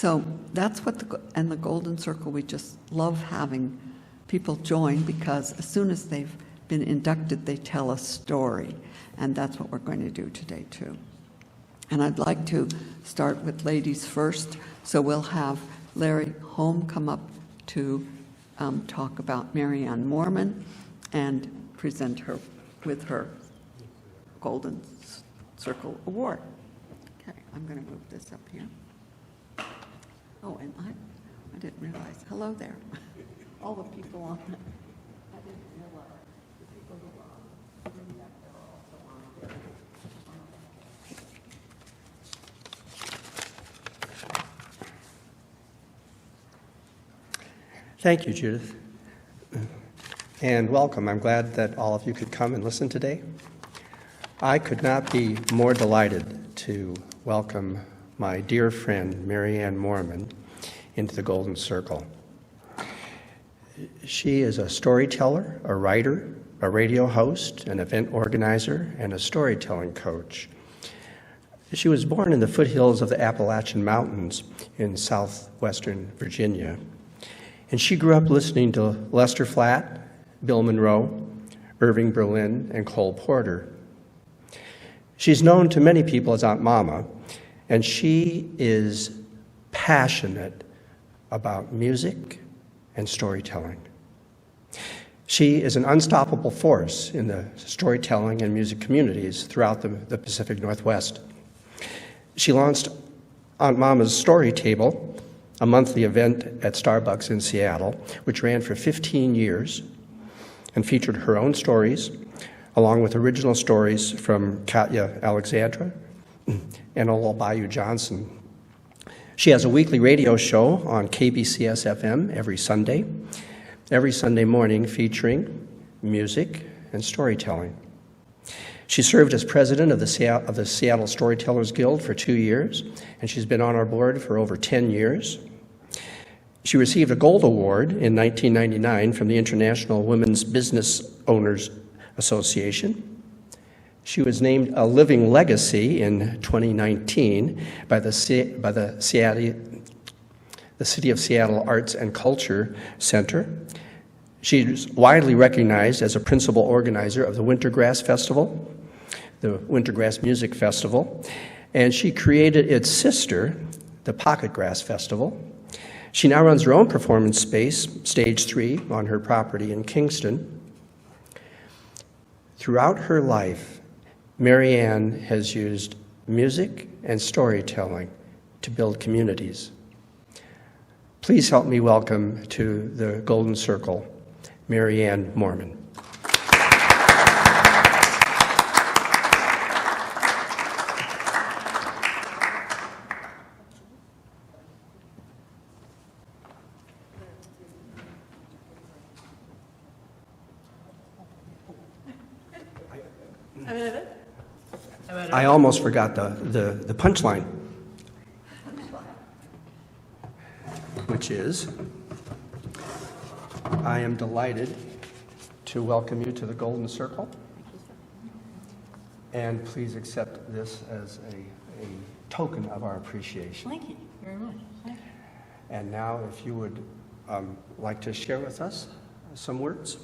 So that's what and the Golden Circle, we just love having people join, because as soon as they've been inducted, they tell a story. And that's what we're going to do today, too. And I'd like to start with ladies first. So we'll have Larry Holm come up to talk about Marianne Moorman and present her with her Golden Circle Award. Okay, I'm going to move this up here. Oh, and I didn't realize. Hello there. All the people on it. I didn't realize the people who are in back there are also on there. Thank you, Judith. And welcome. I'm glad that all of you could come and listen today. I could not be more delighted to welcome my dear friend, Marianne Moorman, into the Golden Circle. She is a storyteller, a writer, a radio host, an event organizer, and a storytelling coach. She was born in the foothills of the Appalachian Mountains in southwestern Virginia. And she grew up listening to Lester Flatt, Bill Monroe, Irving Berlin, and Cole Porter. She's known to many people as Aunt Mama, and she is passionate about music and storytelling. She is an unstoppable force in the storytelling and music communities throughout the Pacific Northwest. She launched Aunt Mama's Story Table, a monthly event at Starbucks in Seattle, which ran for 15 years and featured her own stories, along with original stories from Katya Alexandra and Ola Bayou Johnson. She has a weekly radio show on KBCS-FM every Sunday morning, featuring music and storytelling. She served as president of the Seattle Storytellers Guild for 2 years, and she's been on our board for over 10 years. She received a Gold Award in 1999 from the International Women's Business Owners Association. She was named a Living Legacy in 2019 by the City of Seattle Arts and Culture Center. She's widely recognized as a principal organizer of the Wintergrass Festival, the Wintergrass Music Festival, and she created its sister, the Pocket Grass Festival. She now runs her own performance space, Stage 3, on her property in Kingston. Throughout her life, Marianne has used music and storytelling to build communities. Please help me welcome to the Golden Circle, Marianne Moorman. I almost forgot the punchline, which is, I am delighted to welcome you to the Golden Circle, and please accept this as a token of our appreciation. Thank you very much. Thank you. And now, if you would like to share with us some words.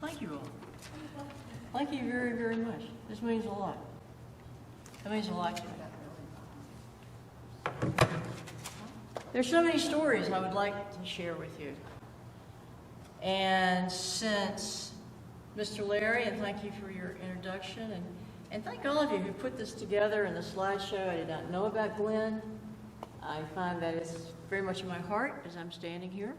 Thank you all. Thank you very, very much. This means a lot. It means a lot to me. There's so many stories I would like to share with you. And since Mr. Larry, and thank you for your introduction, and thank all of you who put this together in the slideshow. I did not know about Glenn. I find that it's very much in my heart as I'm standing here.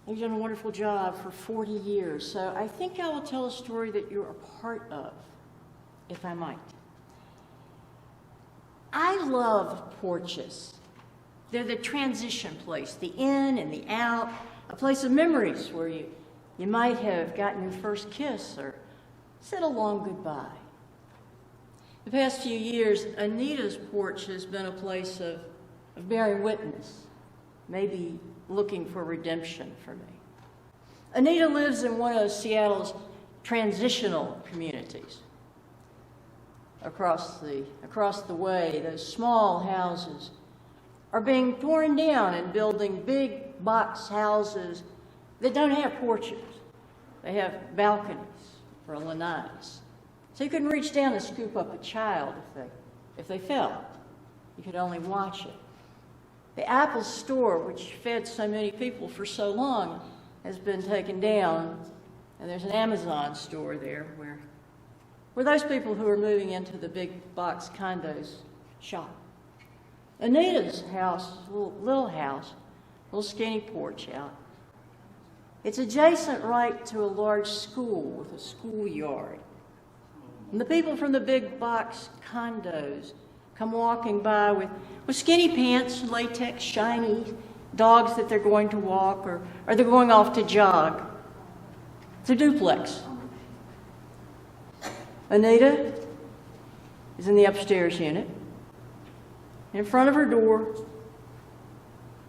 You've done a wonderful job for 40 years, so I think I will tell a story that you're a part of, if I might. I love porches. They're the transition place, the in and the out, a place of memories where you might have gotten your first kiss or said a long goodbye. The past few years, Anita's porch has been a place of bearing witness, maybe looking for redemption for me. Anita lives in one of Seattle's transitional communities. across the way, those small houses, are being torn down and building big box houses that don't have porches. They have balconies for lanais. So you couldn't reach down and scoop up a child if they fell. You could only watch it. The Apple store, which fed so many people for so long, has been taken down, and there's an Amazon store there where those people who are moving into the big box condos shop. Anita's house, little house, little skinny porch out. It's adjacent right to a large school with a schoolyard. And the people from the big box condos come walking by with skinny pants, latex, shiny dogs that they're going to walk or they're going off to jog. It's a duplex. Anita is in the upstairs unit. In front of her door,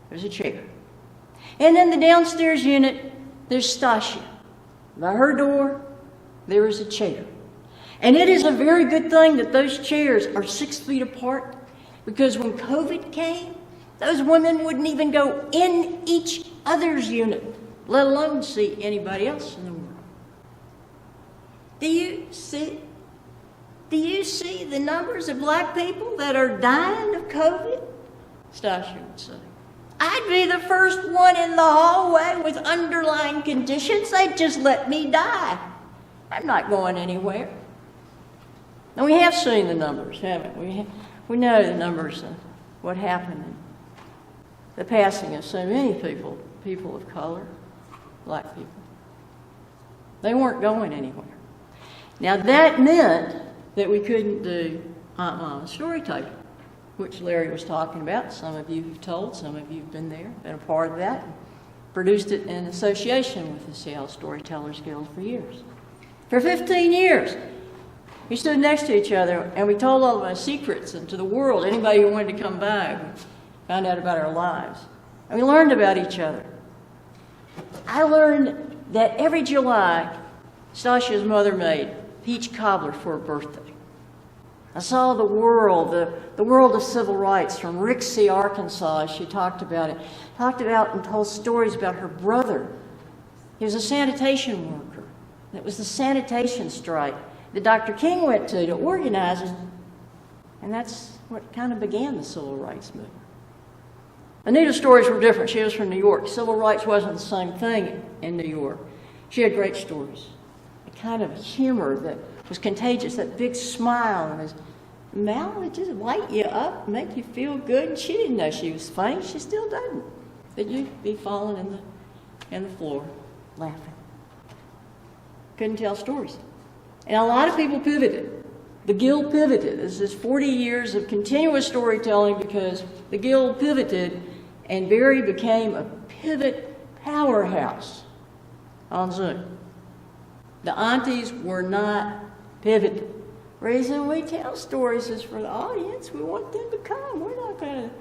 there's a chair. And in the downstairs unit, there's Stasia. By her door, there is a chair. And it is a very good thing that those chairs are 6 feet apart, because when COVID came, those women wouldn't even go in each other's unit, let alone see anybody else in the world. Do you see the numbers of black people that are dying of COVID? Stasia would say. I'd be the first one in the hallway with underlying conditions. They'd just let me die. I'm not going anywhere. And we have seen the numbers, haven't we? We know the numbers of what happened in the passing of so many people of color, black people. They weren't going anywhere. Now that meant that we couldn't do Aunt Mama's Storytime, which Larry was talking about. Some of you have told, some of you have been there, been a part of that, produced it in association with the Seattle Storytellers Guild for years. For 15 years, we stood next to each other and we told all of our secrets and to the world, anybody who wanted to come by, we found out about our lives. And we learned about each other. I learned that every July, Stasia's mother made peach cobbler for her birthday. I saw the world of civil rights from Rixey, Arkansas, as she talked about it. Talked about and told stories about her brother. He was a sanitation worker. It was the sanitation strike that Dr. King went to organize it. And that's what kind of began the civil rights movement. Anita's stories were different. She was from New York. Civil rights wasn't the same thing in New York. She had great stories. A kind of humor that was contagious, that big smile, and his mouth would just light you up, make you feel good. She didn't know she was funny. She still doesn't. That you'd be falling in the floor laughing. Couldn't tell stories. And a lot of people pivoted. The Guild pivoted. This is 40 years of continuous storytelling because the Guild pivoted and Barry became a pivot powerhouse on Zoom. The aunties were not pivoted. The reason we tell stories is for the audience. We want them to come. We're not going to...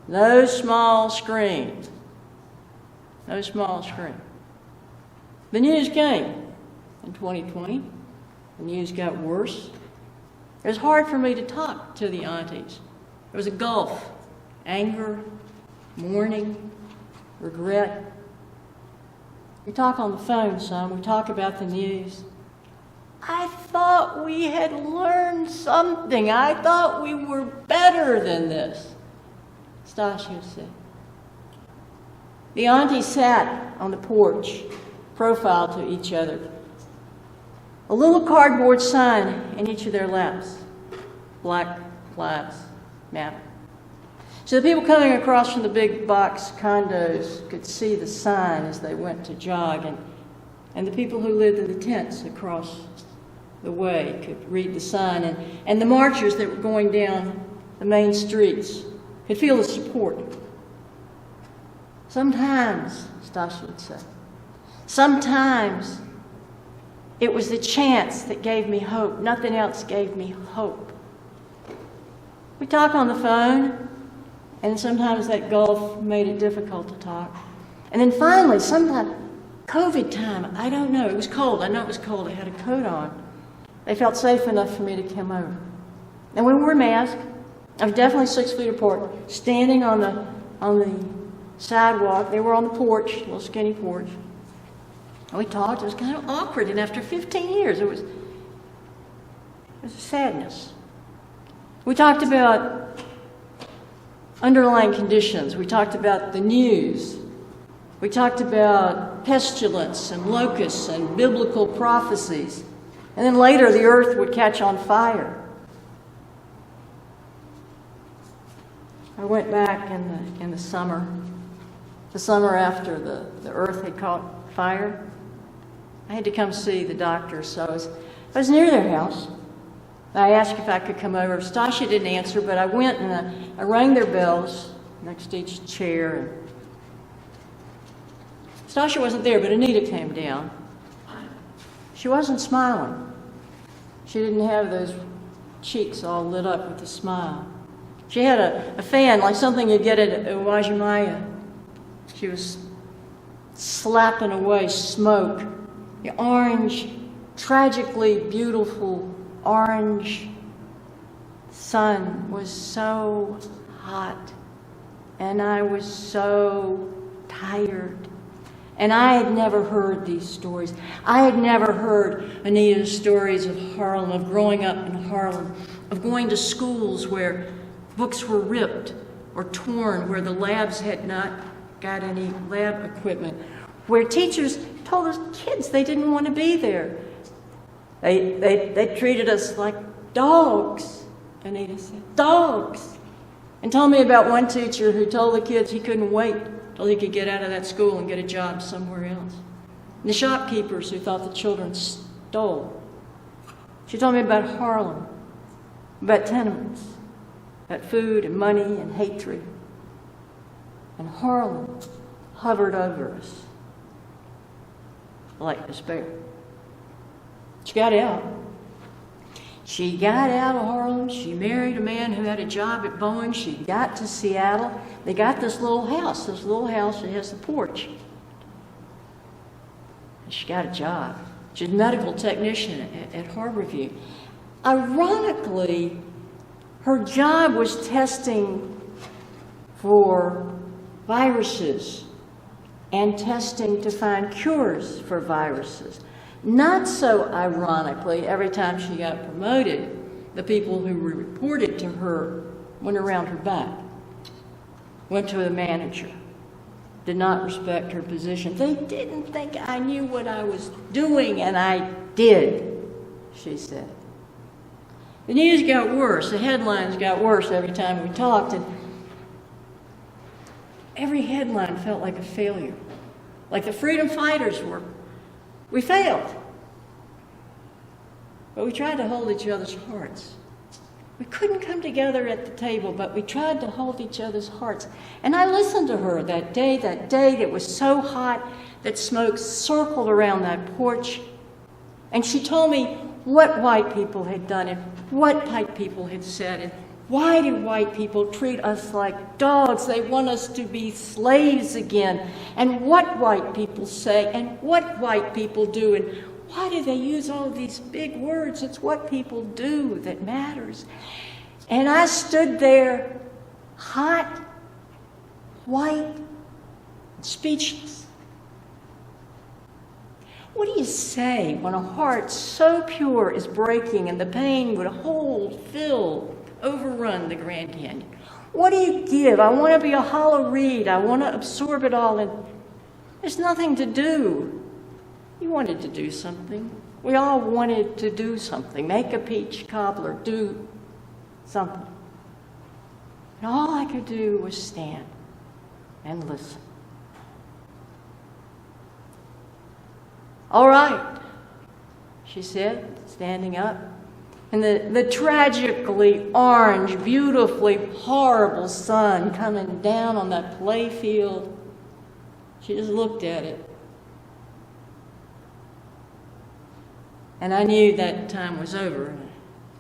No small screen. No small screen. The news came in 2020. The news got worse. It was hard for me to talk to the aunties. There was a gulf. Anger, mourning, regret. We talk on the phone some. We talk about the news. I thought we had learned something. I thought we were better than this, Stasia said. The aunties sat on the porch, profile to each other. A little cardboard sign in each of their laps. Black Lives Matter. So the people coming across from the big box condos could see the sign as they went to jog, and the people who lived in the tents across the way could read the sign, and the marchers that were going down the main streets could feel the support. Sometimes, Stasia would say, sometimes it was the chance that gave me hope. Nothing else gave me hope. We talk on the phone, and sometimes that gulf made it difficult to talk. And then finally, sometime, COVID time, I don't know, it was cold. I know it was cold. I had a coat on. They felt safe enough for me to come over. And we wore masks. I was definitely 6 feet apart, standing on the sidewalk. They were on the porch, little skinny porch. And we talked. It was kind of awkward. And after 15 years, it was a sadness. We talked about underlying conditions. We talked about the news. We talked about pestilence and locusts and biblical prophecies. And then later, the earth would catch on fire. I went back in the summer after the earth had caught fire. I had to come see the doctor, so I was near their house. I asked if I could come over. Stasha didn't answer, but I went and I rang their bells next to each chair. Stasha wasn't there, but Anita came down. She wasn't smiling. She didn't have those cheeks all lit up with a smile. She had a fan, like something you'd get at Uwajimaya. She was slapping away smoke. The orange, tragically beautiful orange sun was so hot, and I was so tired. And I had never heard these stories. I had never heard Anita's stories of Harlem, of growing up in Harlem, of going to schools where books were ripped or torn, where the labs had not got any lab equipment, where teachers told us kids they didn't want to be there. They treated us like dogs, Anita said, dogs. And told me about one teacher who told the kids he couldn't wait till he could get out of that school and get a job somewhere else. And the shopkeepers who thought the children stole. She told me about Harlem, about tenements, about food and money and hatred. And Harlem hovered over us like despair. She got out. She got out of Harlem. She married a man who had a job at Boeing. She got to Seattle. They got this little house that has the porch. And she got a job. She's a medical technician at Harborview. Ironically, her job was testing for viruses and testing to find cures for viruses. Not so ironically, every time she got promoted, the people who reported to her went around her back, went to the manager, did not respect her position. They didn't think I knew what I was doing, and I did, she said. The news got worse. The headlines got worse every time we talked, and every headline felt like a failure, like the freedom fighters were. We failed. But we tried to hold each other's hearts. We couldn't come together at the table, but we tried to hold each other's hearts. And I listened to her that day that was so hot that smoke circled around that porch. And she told me what white people had done and what white people had said and why do white people treat us like dogs? They want us to be slaves again. And what white people say and what white people do. And why do they use all of these big words? It's what people do that matters. And I stood there, hot, white, speechless. What do you say when a heart so pure is breaking and the pain would overrun the Grand Canyon? What do you give? I want to be a hollow reed. I want to absorb it all, and there's nothing to do. You wanted to do something. We all wanted to do something. Make a peach cobbler, do something. And all I could do was stand and listen. All right, she said, standing up. And the tragically orange, beautifully horrible sun coming down on that play field. She just looked at it. And I knew that time was over.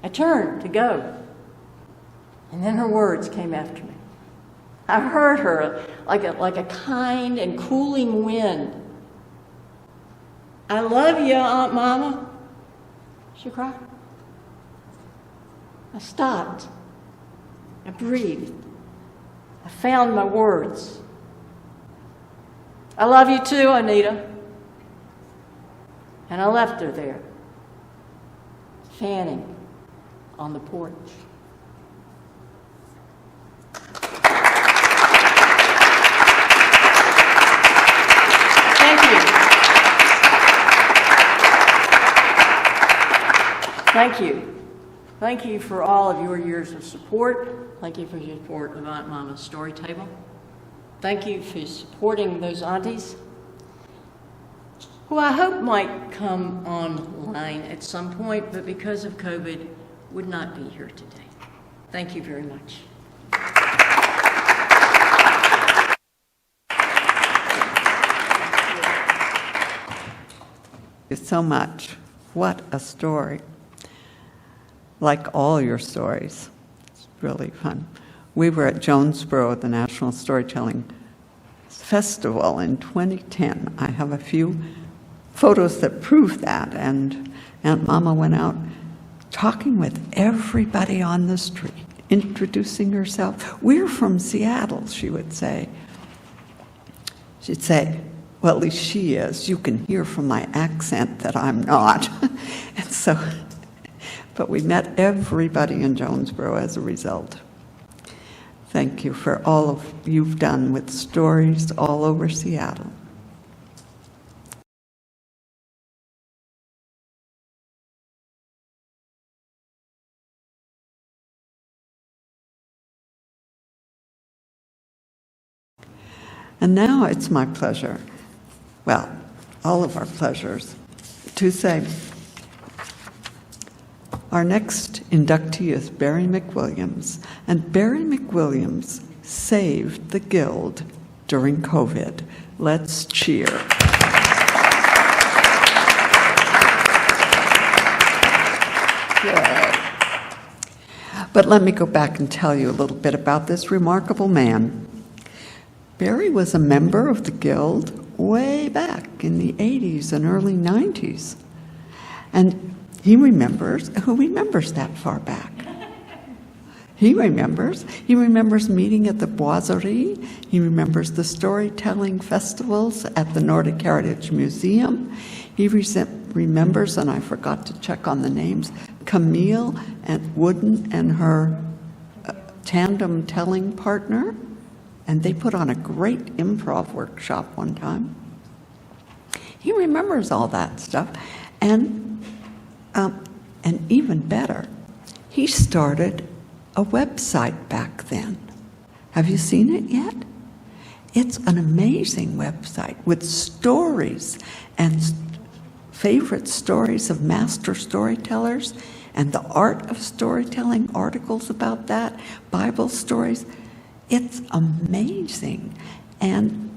I turned to go. And then her words came after me. I heard her like a kind and cooling wind. I love you, Aunt Mama, she cried. I stopped. I breathed. I found my words. I love you too, Anita. And I left her there, fanning on the porch. Thank you. Thank you. Thank you for all of your years of support. Thank you for your support of Aunt Mama's Story Table. Thank you for supporting those aunties, who I hope might come online at some point, but because of COVID, would not be here today. Thank you very much. Thank you so much. What a story. Like all your stories. It's really fun. We were at Jonesboro at the National Storytelling Festival in 2010. I have a few photos that prove that, and Aunt Mama went out talking with everybody on the street, introducing herself. "We're from Seattle," she would say. She'd say, "Well, at least she is. You can hear from my accent that I'm not." And so, but we met everybody in Jonesboro as a result. Thank you for all of you've done with stories all over Seattle. And now it's my pleasure, well, all of our pleasures, to say our next inductee is Barry McWilliams, and Barry McWilliams saved the Guild during COVID. Let's cheer. Yay. But let me go back and tell you a little bit about this remarkable man. Barry was a member of the Guild way back in the 80s and early 90s. And who remembers that far back? He remembers meeting at the Boiserie. He remembers the storytelling festivals at the Nordic Heritage Museum. He remembers, and I forgot to check on the names, Camille and Wooden and her tandem telling partner. And they put on a great improv workshop one time. He remembers all that stuff. And even better, he started a website back then. Have you seen it yet? It's an amazing website with stories and favorite stories of master storytellers and the art of storytelling, articles about that, Bible stories. It's amazing. And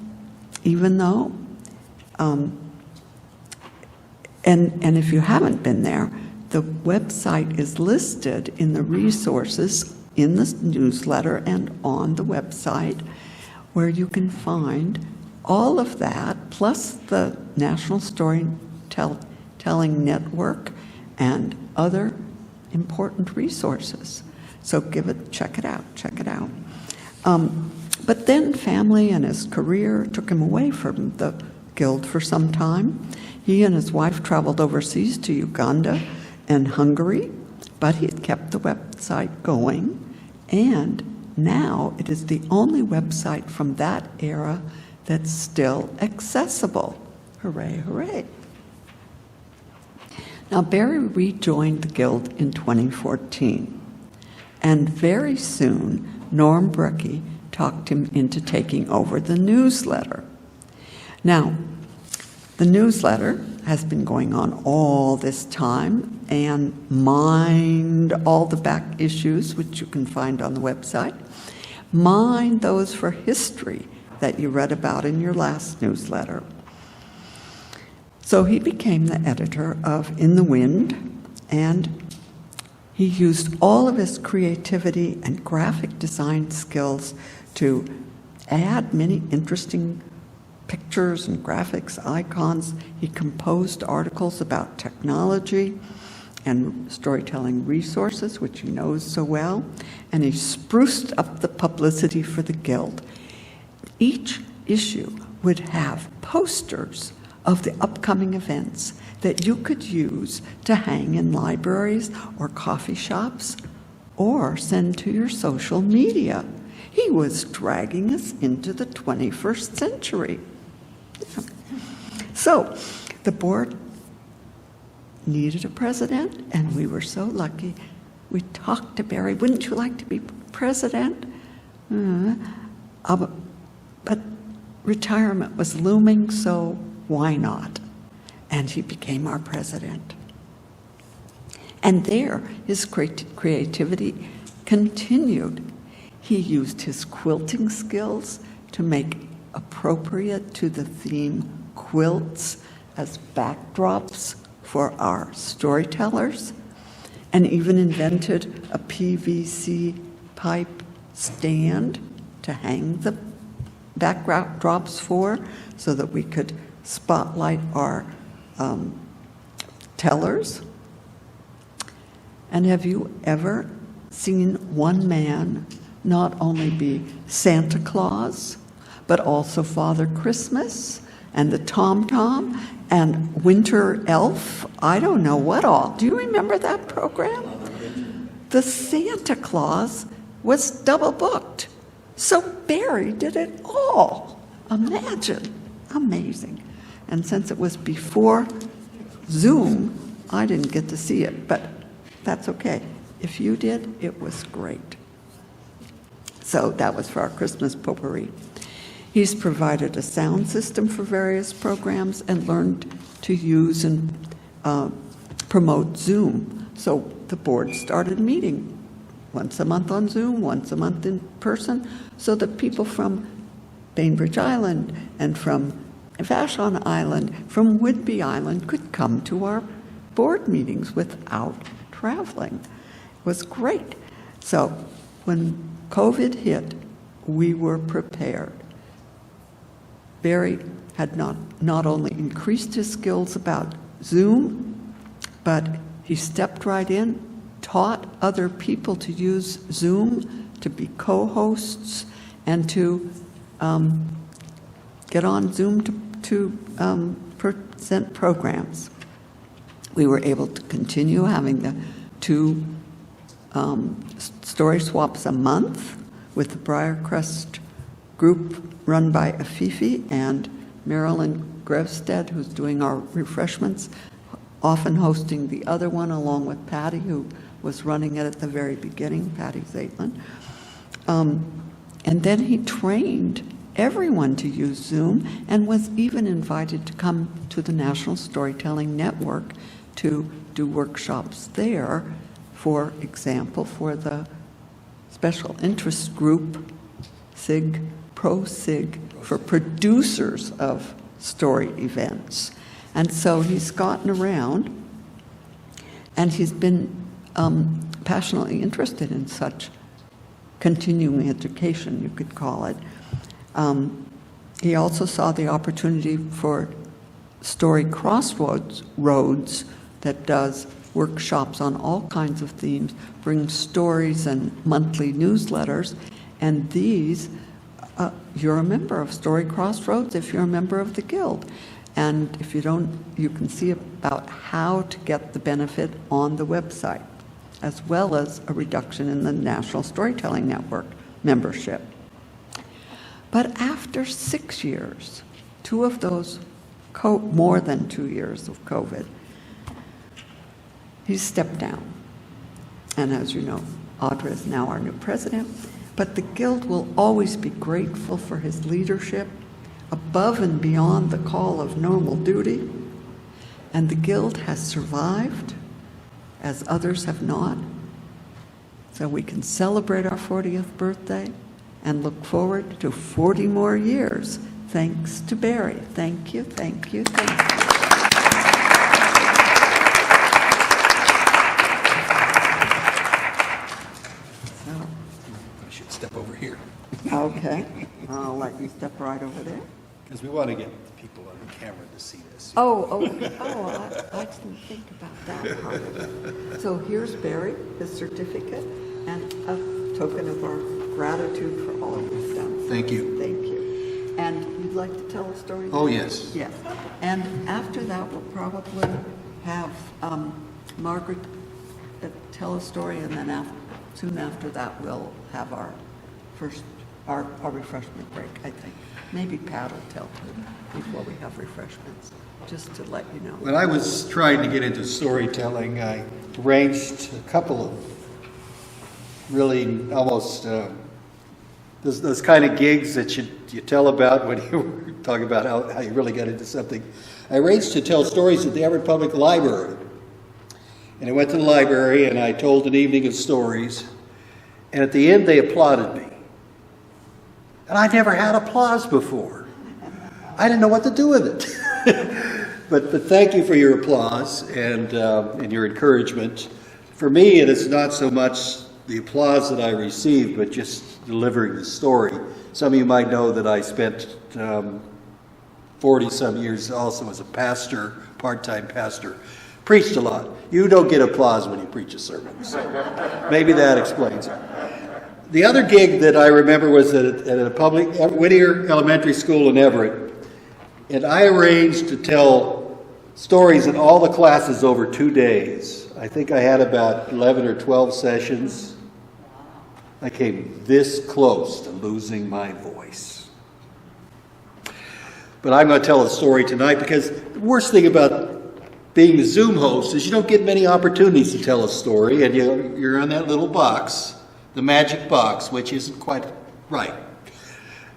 even though, and if you haven't been there, the website is listed in the resources in the newsletter and on the website, where you can find all of that, plus the National Storytelling Network and other important resources. So check it out. But then family and his career took him away from the Guild for some time. He and his wife traveled overseas to Uganda and Hungary, but he had kept the website going, and now it is the only website from that era that's still accessible. Hooray, hooray. Now, Barry rejoined the Guild in 2014, and very soon, Norm Brecky talked him into taking over the newsletter. Now, the newsletter has been going on all this time and mined all the back issues, which you can find on the website, mined those for history that you read about in your last newsletter. So he became the editor of In the Wind, and he used all of his creativity and graphic design skills to add many interesting pictures and graphics, icons. He composed articles about technology and storytelling resources, which he knows so well, and he spruced up the publicity for the Guild. Each issue would have posters of the upcoming events that you could use to hang in libraries or coffee shops or send to your social media. He was dragging us into the 21st century. So the board needed a president, and we were so lucky. We talked to Barry, wouldn't you like to be president? But retirement was looming, so why not? And he became our president. And there, his creativity continued. He used his quilting skills to make appropriate to the theme quilts as backdrops for our storytellers, and even invented a PVC pipe stand to hang the backdrops for, so that we could spotlight our tellers. And have you ever seen one man not only be Santa Claus, but also Father Christmas and the Tom-Tom and Winter Elf? I don't know what all. Do you remember that program? The Santa Claus was double booked. So Barry did it all. Imagine. Amazing. And since it was before Zoom, I didn't get to see it, but that's okay. If you did, it was great. So that was for our Christmas potpourri. He's provided a sound system for various programs and learned to use and promote Zoom. So the board started meeting once a month on Zoom, once a month in person, so that people from Bainbridge Island and from Vashon Island, from Whidbey Island could come to our board meetings without traveling. It was great. So when COVID hit, we were prepared. Barry had not only increased his skills about Zoom, but he stepped right in, taught other people to use Zoom, to be co-hosts, and to get on Zoom to present programs. We were able to continue having the 2 story swaps a month with the Briarcrest group run by Afifi and Marilyn Grevstead, who's doing our refreshments, often hosting the other one along with Patty, who was running it at the very beginning, Patty Zaitlin. And then he trained everyone to use Zoom and was even invited to come to the National Storytelling Network to do workshops there, for example, for the special interest group, SIG, Pro-SIG, for producers of story events. And so he's gotten around, and he's been passionately interested in such continuing education, you could call it. He also saw the opportunity for Story Crossroads that does workshops on all kinds of themes, brings stories and monthly newsletters, and these, you're a member of Story Crossroads if you're a member of the Guild. And if you don't, you can see about how to get the benefit on the website, as well as a reduction in the National Storytelling Network membership. But after 6 years, 2 of those, more than 2 years of COVID, he stepped down. And as you know, Audra is now our new president. But the Guild will always be grateful for his leadership above and beyond the call of normal duty. And the Guild has survived, as others have not. So we can celebrate our 40th birthday and look forward to 40 more years. Thanks to Barry. Thank you, thank you, thank you. I should step over here. Okay, I'll let you step right over there. Because we want to get people on the camera to see this. Oh, I didn't think about that part of it. So here's Barry, his certificate, and a token of our gratitude for all you've done. Thank you. Thank you. And you'd like to tell a story? Oh, yes. Yes. And after that, we'll probably have Margaret tell a story, and then soon after that, we'll have our refreshment break, I think. Maybe Pat will tell too before we have refreshments, just to let you know. When I was trying to get into storytelling, I arranged a couple of really almost those kind of gigs that you tell about when you were talking about how you really got into something. I arranged to tell stories at the Everett Public Library. And I went to the library and I told an evening of stories. And at the end, they applauded me. And I never had applause before. I didn't know what to do with it. But thank you for your applause and your encouragement. For me, it is not so much the applause that I received, but just delivering the story. Some of you might know that I spent 40-some years also as a pastor, part-time pastor. Preached a lot. You don't get applause when you preach a sermon. So maybe that explains it. The other gig that I remember was at a public, Whittier Elementary School in Everett. And I arranged to tell stories in all the classes over 2 days. I think I had about 11 or 12 sessions. I came this close to losing my voice. But I'm going to tell a story tonight because the worst thing about being the Zoom host is you don't get many opportunities to tell a story, and you're on that little box, the magic box, which isn't quite right.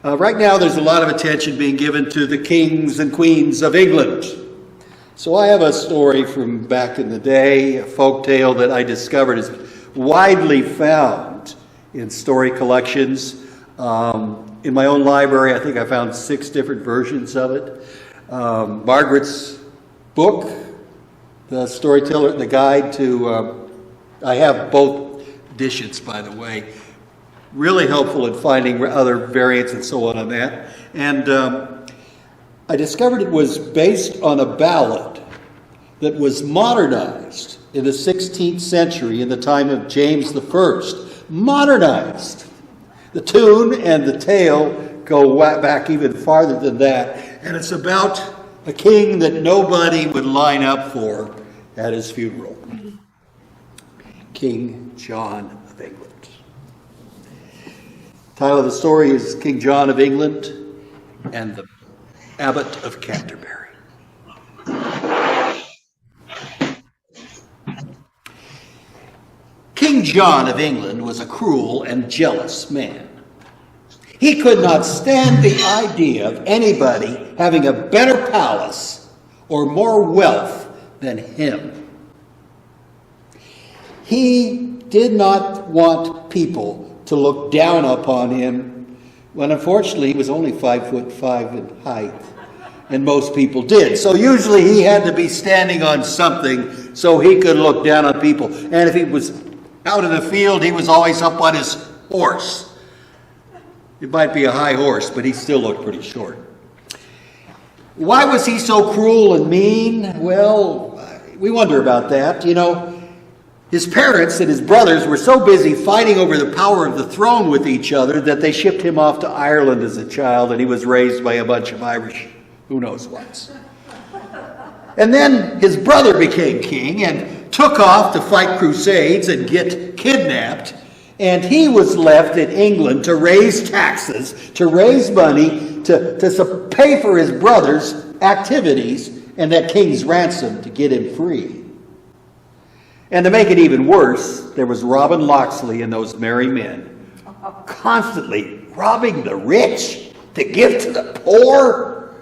Right now, there's a lot of attention being given to the kings and queens of England. So I have a story from back in the day, a folk tale that I discovered is widely found in story collections. In my own library, I think I found 6 different versions of it. Margaret's book, the storyteller, the guide to, I have both editions, by the way. Really helpful in finding other variants and so on that. And I discovered it was based on a ballad that was modernized in the 16th century in the time of James I. Modernized. The tune and the tale go back even farther than that. And it's about a king that nobody would line up for at his funeral. King John of England. The title of the story is King John of England and the Abbot of Canterbury. King John of England was a cruel and jealous man. He could not stand the idea of anybody having a better palace or more wealth than him. He did not want people to look down upon him when unfortunately he was only 5'5" in height, and most people did. So usually he had to be standing on something so he could look down on people. And if he was out in the field, he was always up on his horse. It might be a high horse, but he still looked pretty short. Why was he so cruel and mean? Well, we wonder about that. You know, his parents and his brothers were so busy fighting over the power of the throne with each other that they shipped him off to Ireland as a child, and he was raised by a bunch of Irish who knows whats. And then his brother became king and took off to fight crusades and get kidnapped. And he was left in England to raise taxes, to raise money, to pay for his brother's activities and that king's ransom to get him free. And to make it even worse, there was Robin Locksley and those merry men constantly robbing the rich to give to the poor.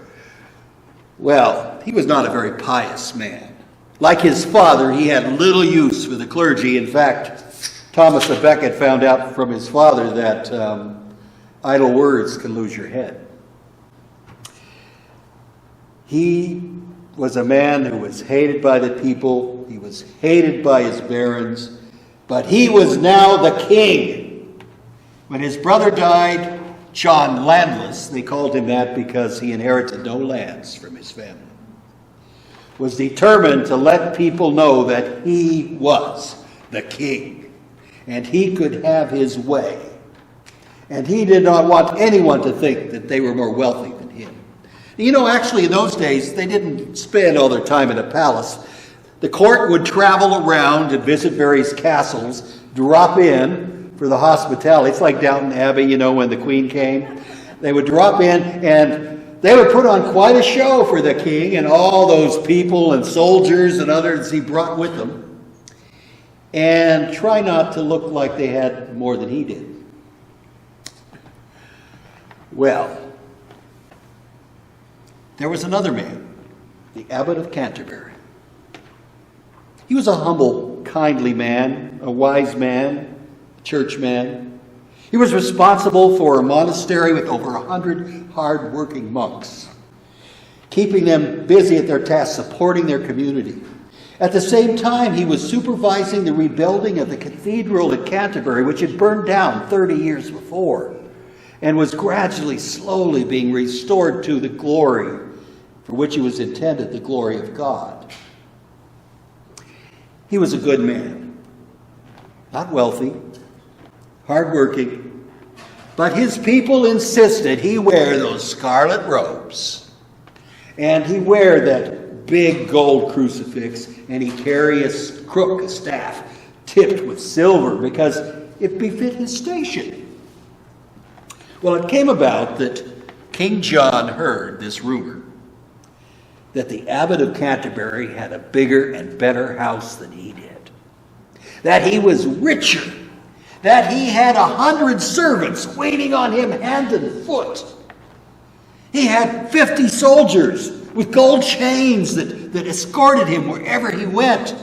Well, he was not a very pious man. Like his father, he had little use for the clergy. In fact, Thomas à Becket found out from his father that idle words can lose your head. He was a man who was hated by the people. He was hated by his barons. But he was now the king. When his brother died, John Landless, they called him that because he inherited no lands from his family, was determined to let people know that he was the king and he could have his way. And he did not want anyone to think that they were more wealthy than him. You know, actually in those days, they didn't spend all their time in a palace. The court would travel around and visit various castles, drop in for the hospitality. It's like Downton Abbey, you know, when the Queen came. They would drop in and they would put on quite a show for the king and all those people and soldiers and others he brought with them, and try not to look like they had more than he did. Well, there was another man, the Abbot of Canterbury. He was a humble, kindly man, a wise man, a churchman. He was responsible for a monastery with over 100 hard-working monks, keeping them busy at their tasks, supporting their community. At the same time, he was supervising the rebuilding of the cathedral at Canterbury, which had burned down 30 years before, and was gradually, slowly being restored to the glory for which it was intended, the glory of God. He was a good man, not wealthy, hardworking, but his people insisted he wear those scarlet robes, and he wear that big gold crucifix, and he carry a crook, a staff, tipped with silver, because it befit his station. Well, it came about that King John heard this rumor, that the Abbot of Canterbury had a bigger and better house than he did, that he was richer, that he had 100 servants waiting on him hand and foot. He had 50 soldiers with gold chains that escorted him wherever he went.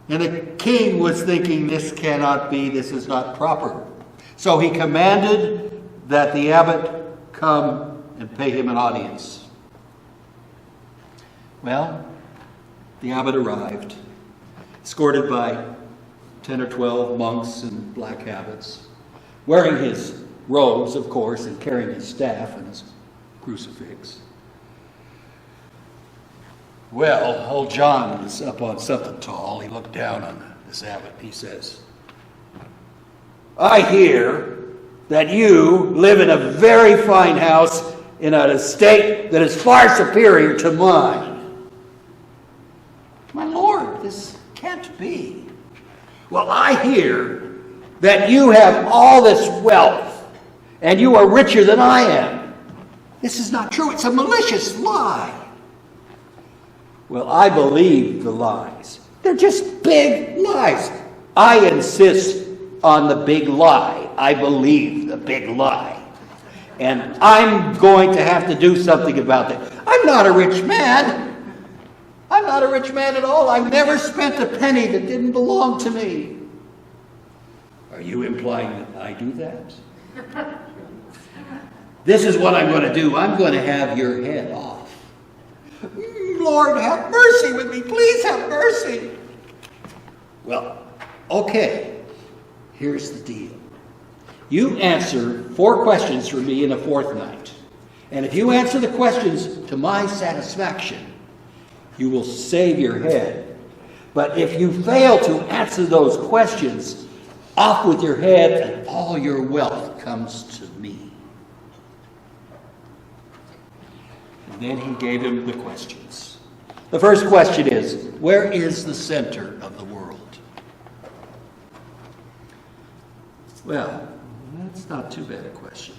And the king was thinking, this cannot be, this is not proper. So he commanded that the abbot come and pay him an audience. Well, the abbot arrived, escorted by 10 or 12 monks in black habits, wearing his robes, of course, and carrying his staff and his crucifix. Well, old John was up on something tall. He looked down on this abbot. He says, I hear that you live in a very fine house in an estate that is far superior to mine. My lord, this can't be. Well, I hear that you have all this wealth and you are richer than I am. This is not true. It's a malicious lie. Well, I believe the lies. They're just big lies. I insist on the big lie. I believe the big lie. And I'm going to have to do something about that. I'm not a rich man. I'm not a rich man at all. I've never spent a penny that didn't belong to me. Are you implying that I do that? This is what I'm going to do. I'm going to have your head off. Lord, have mercy with me. Please have mercy. Well, okay. Here's the deal. You answer 4 questions for me in a fortnight. And if you answer the questions to my satisfaction, you will save your head. But if you fail to answer those questions, off with your head and all your wealth comes to me. And then he gave him the questions. The first question is, where is the center of the world? Well, that's not too bad a question.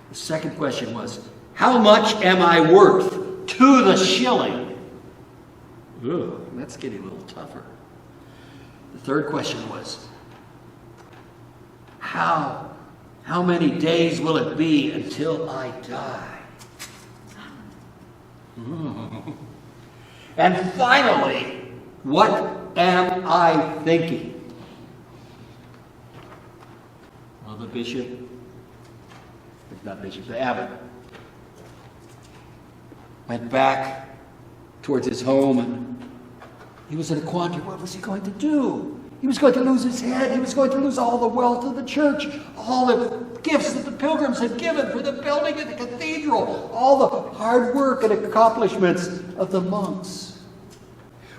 The second question was, how much am I worth to the shilling? Ugh, that's getting a little tougher. The third question was, how many days will it be until I die? And finally, what am I thinking? Well, the abbot, went back towards his home, and he was in a quandary. What was he going to do? He was going to lose his head. He was going to lose all the wealth of the church, all the gifts that the pilgrims had given for the building of the cathedral, all the hard work and accomplishments of the monks.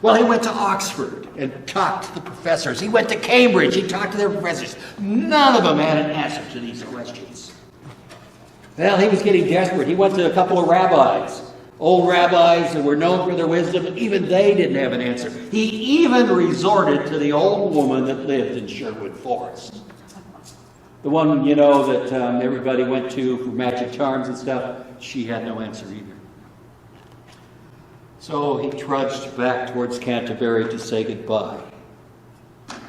Well, he went to Oxford and talked to the professors. He went to Cambridge. He talked to their professors. None of them had an answer to these questions. Well, he was getting desperate. He went to a couple of rabbis, old rabbis that were known for their wisdom, and even they didn't have an answer. He even resorted to the old woman that lived in Sherwood Forest. The one, that everybody went to for magic charms and stuff. She had no answer either. So he trudged back towards Canterbury to say goodbye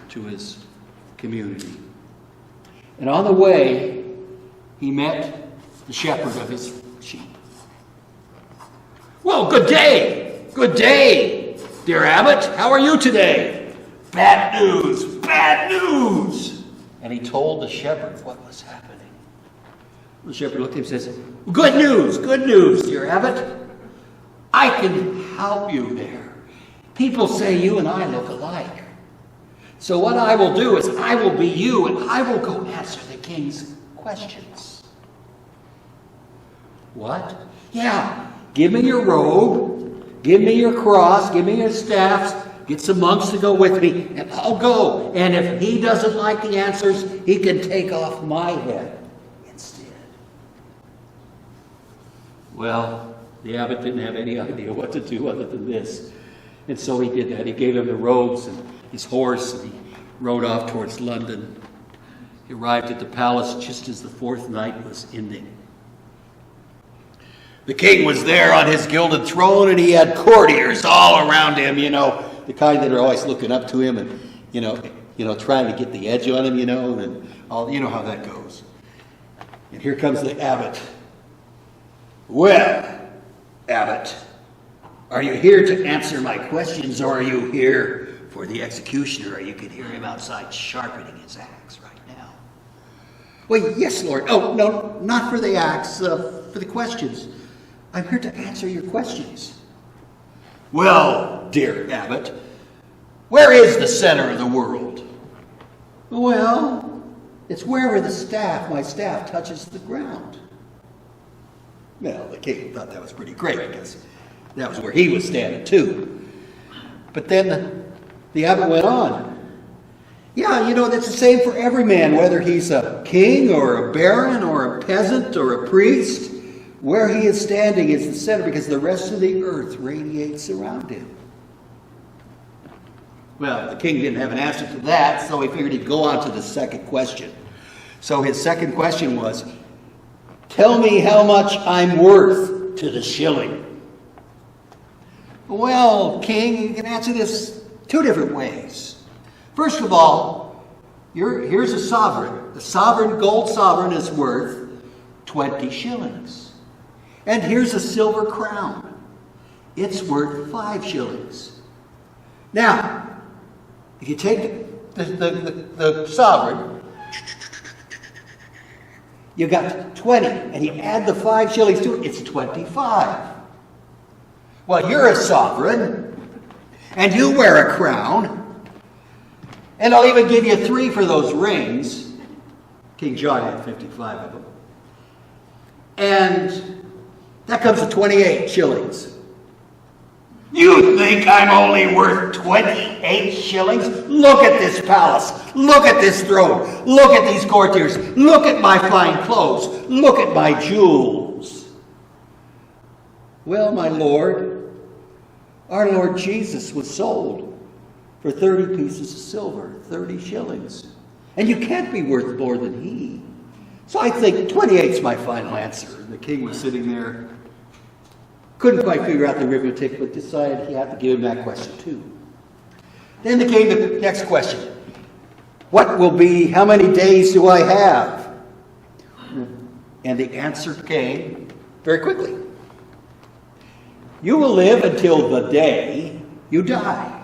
to his community. And on the way, he met the shepherd of his sheep. Well, good day, dear abbot. How are you today? Bad news, bad news. And he told the shepherd what was happening. The shepherd looked at him and says, good news, dear abbot. I can help you there. People say you and I look alike. So what I will do is I will be you and I will go answer the king's questions. What? Yeah. Give me your robe, give me your cross, give me your staffs, get some monks to go with me, and I'll go. And if he doesn't like the answers, he can take off my head instead. Well, the abbot didn't have any idea what to do other than this. And so he did that. He gave him the robes and his horse, and he rode off towards London. He arrived at the palace just as the fourth night was ending. The king was there on his gilded throne, and he had courtiers all around him, the kind that are always looking up to him and, trying to get the edge on him, and all, how that goes. And here comes the abbot. Well, abbot, are you here to answer my questions, or are you here for the executioner? You can hear him outside sharpening his axe right now. Well, yes, Lord. Oh, no, not for the axe, for the questions. I'm here to answer your questions. Well, dear abbot, where is the center of the world? Well, it's wherever my staff touches the ground. Well, the king thought that was pretty great because that was where he was standing too. But then the abbot went on. Yeah, that's the same for every man, whether he's a king or a baron or a peasant or a priest. Where he is standing is the center because the rest of the earth radiates around him. Well, the king didn't have an answer to that, so he figured he'd go on to the second question. So his second question was, tell me how much I'm worth to the shilling. Well, king, you can answer this two different ways. First of all, here's a sovereign. The gold sovereign is worth 20 shillings. And here's a silver crown. It's worth 5 shillings. Now, if you take the sovereign, you got 20, and you add the 5 shillings to it, it's 25. Well, you're a sovereign, and you wear a crown, and I'll even give you 3 for those rings. King John had 55 of them. And that comes to 28 shillings. You think I'm only worth 28 shillings? Look at this palace. Look at this throne. Look at these courtiers. Look at my fine clothes. Look at my jewels. Well, my Lord, our Lord Jesus was sold for 30 pieces of silver, 30 shillings. And you can't be worth more than he. So I think 28's my final answer. And the king was sitting there. Couldn't quite figure out the arithmetic, but decided he had to give him that question too. Then came the next question. How many days do I have? And the answer came very quickly. You will live until the day you die.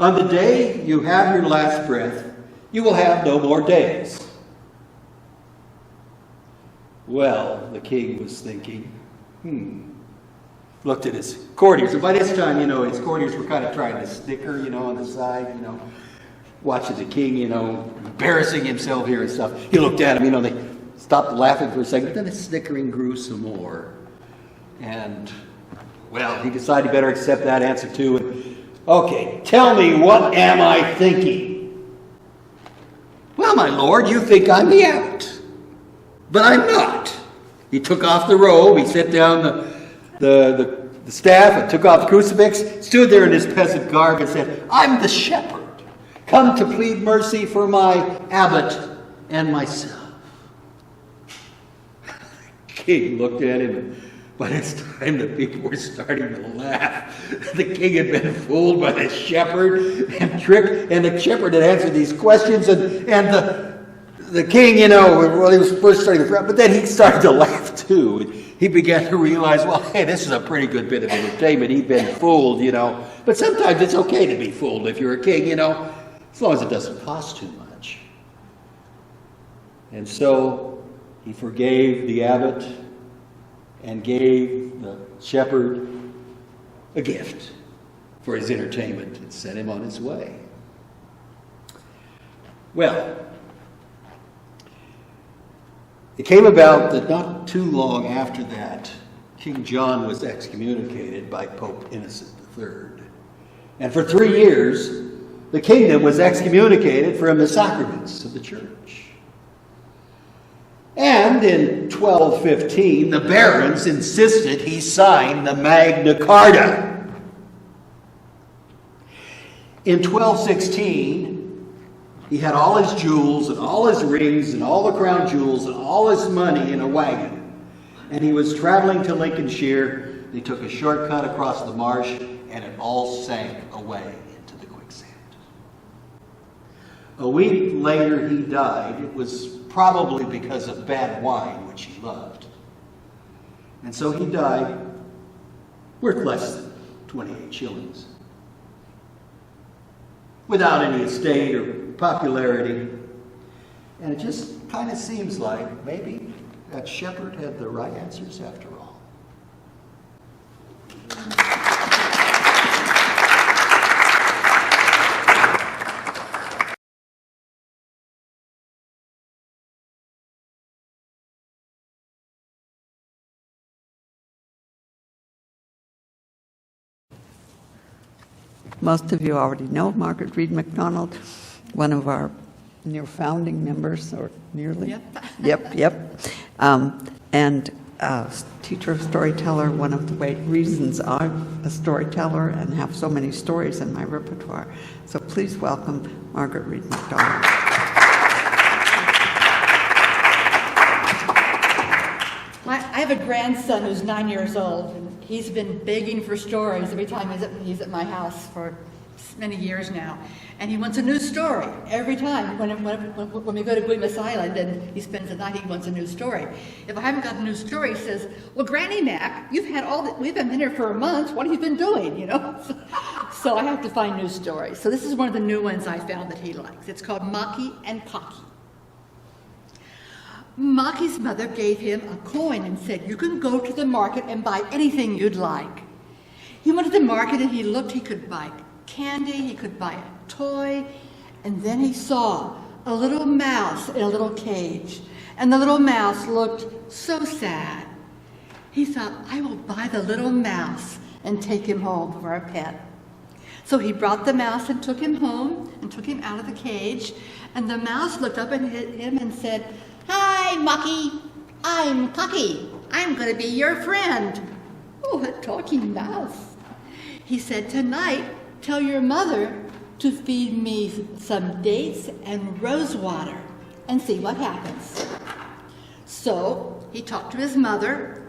On the day you have your last breath, you will have no more days. Well, the king was thinking, looked at his courtiers. And by this time, his courtiers were kind of trying to snicker, on the side, watching the king, embarrassing himself here and stuff. He looked at him, they stopped laughing for a second, but then the snickering grew some more. And, well, he decided he better accept that answer too. And, okay, tell me, what am I thinking? Well, my lord, you think I'm the abbot, but I'm not. He took off the robe, he set down the staff and took off the crucifix, stood there in his peasant garb and said, I'm the shepherd, come to plead mercy for my abbot and myself. The king looked at him, and by this time the people were starting to laugh. The king had been fooled by the shepherd and tricked, and the shepherd had answered these questions, and the king, well, he was first starting to frown, but then he started to laugh too. He began to realize, well, hey, this is a pretty good bit of entertainment. He'd been fooled, But sometimes it's okay to be fooled if you're a king, as long as it doesn't cost too much. And so he forgave the abbot and gave the shepherd a gift for his entertainment and sent him on his way. Well, it came about that not too long after that, King John was excommunicated by Pope Innocent III. And for 3 years, the kingdom was excommunicated from the sacraments of the church. And in 1215, the barons insisted he sign the Magna Carta. In 1216, he had all his jewels and all his rings and all the crown jewels and all his money in a wagon. And he was traveling to Lincolnshire. He took a shortcut across the marsh, and it all sank away into the quicksand. A week later, he died. It was probably because of bad wine, which he loved. And so he died worth less than 28 shillings. Without any estate or popularity. And it just kind of seems like maybe that shepherd had the right answers after all. Most of you already know Margaret Reed MacDonald, one of our near founding members, or nearly. Yep. And teacher, storyteller. One of the reasons I'm a storyteller and have so many stories in my repertoire. So please welcome Margaret Reed MacDonald. I have a grandson who's 9 years old, and he's been begging for stories every time he's at my house for many years now. And he wants a new story every time. When we go to Guimas Island and he spends the night, he wants a new story. If I haven't got a new story, he says, well, Granny Mac, we've been here for a month. What have you been doing, So I have to find new stories. So this is one of the new ones I found that he likes. It's called Maki and Cocky. Maki's mother gave him a coin and said, you can go to the market and buy anything you'd like. He went to the market and he looked, he could buy candy, he could buy a toy, and then he saw a little mouse in a little cage, and the little mouse looked so sad. He thought, I will buy the little mouse and take him home for a pet. So he brought the mouse and took him home and took him out of the cage, and the mouse looked up at him and said, hi, Mucky, I'm Cocky. I'm going to be your friend. Oh, a talking mouse. He said, tonight, tell your mother to feed me some dates and rose water and see what happens. So he talked to his mother,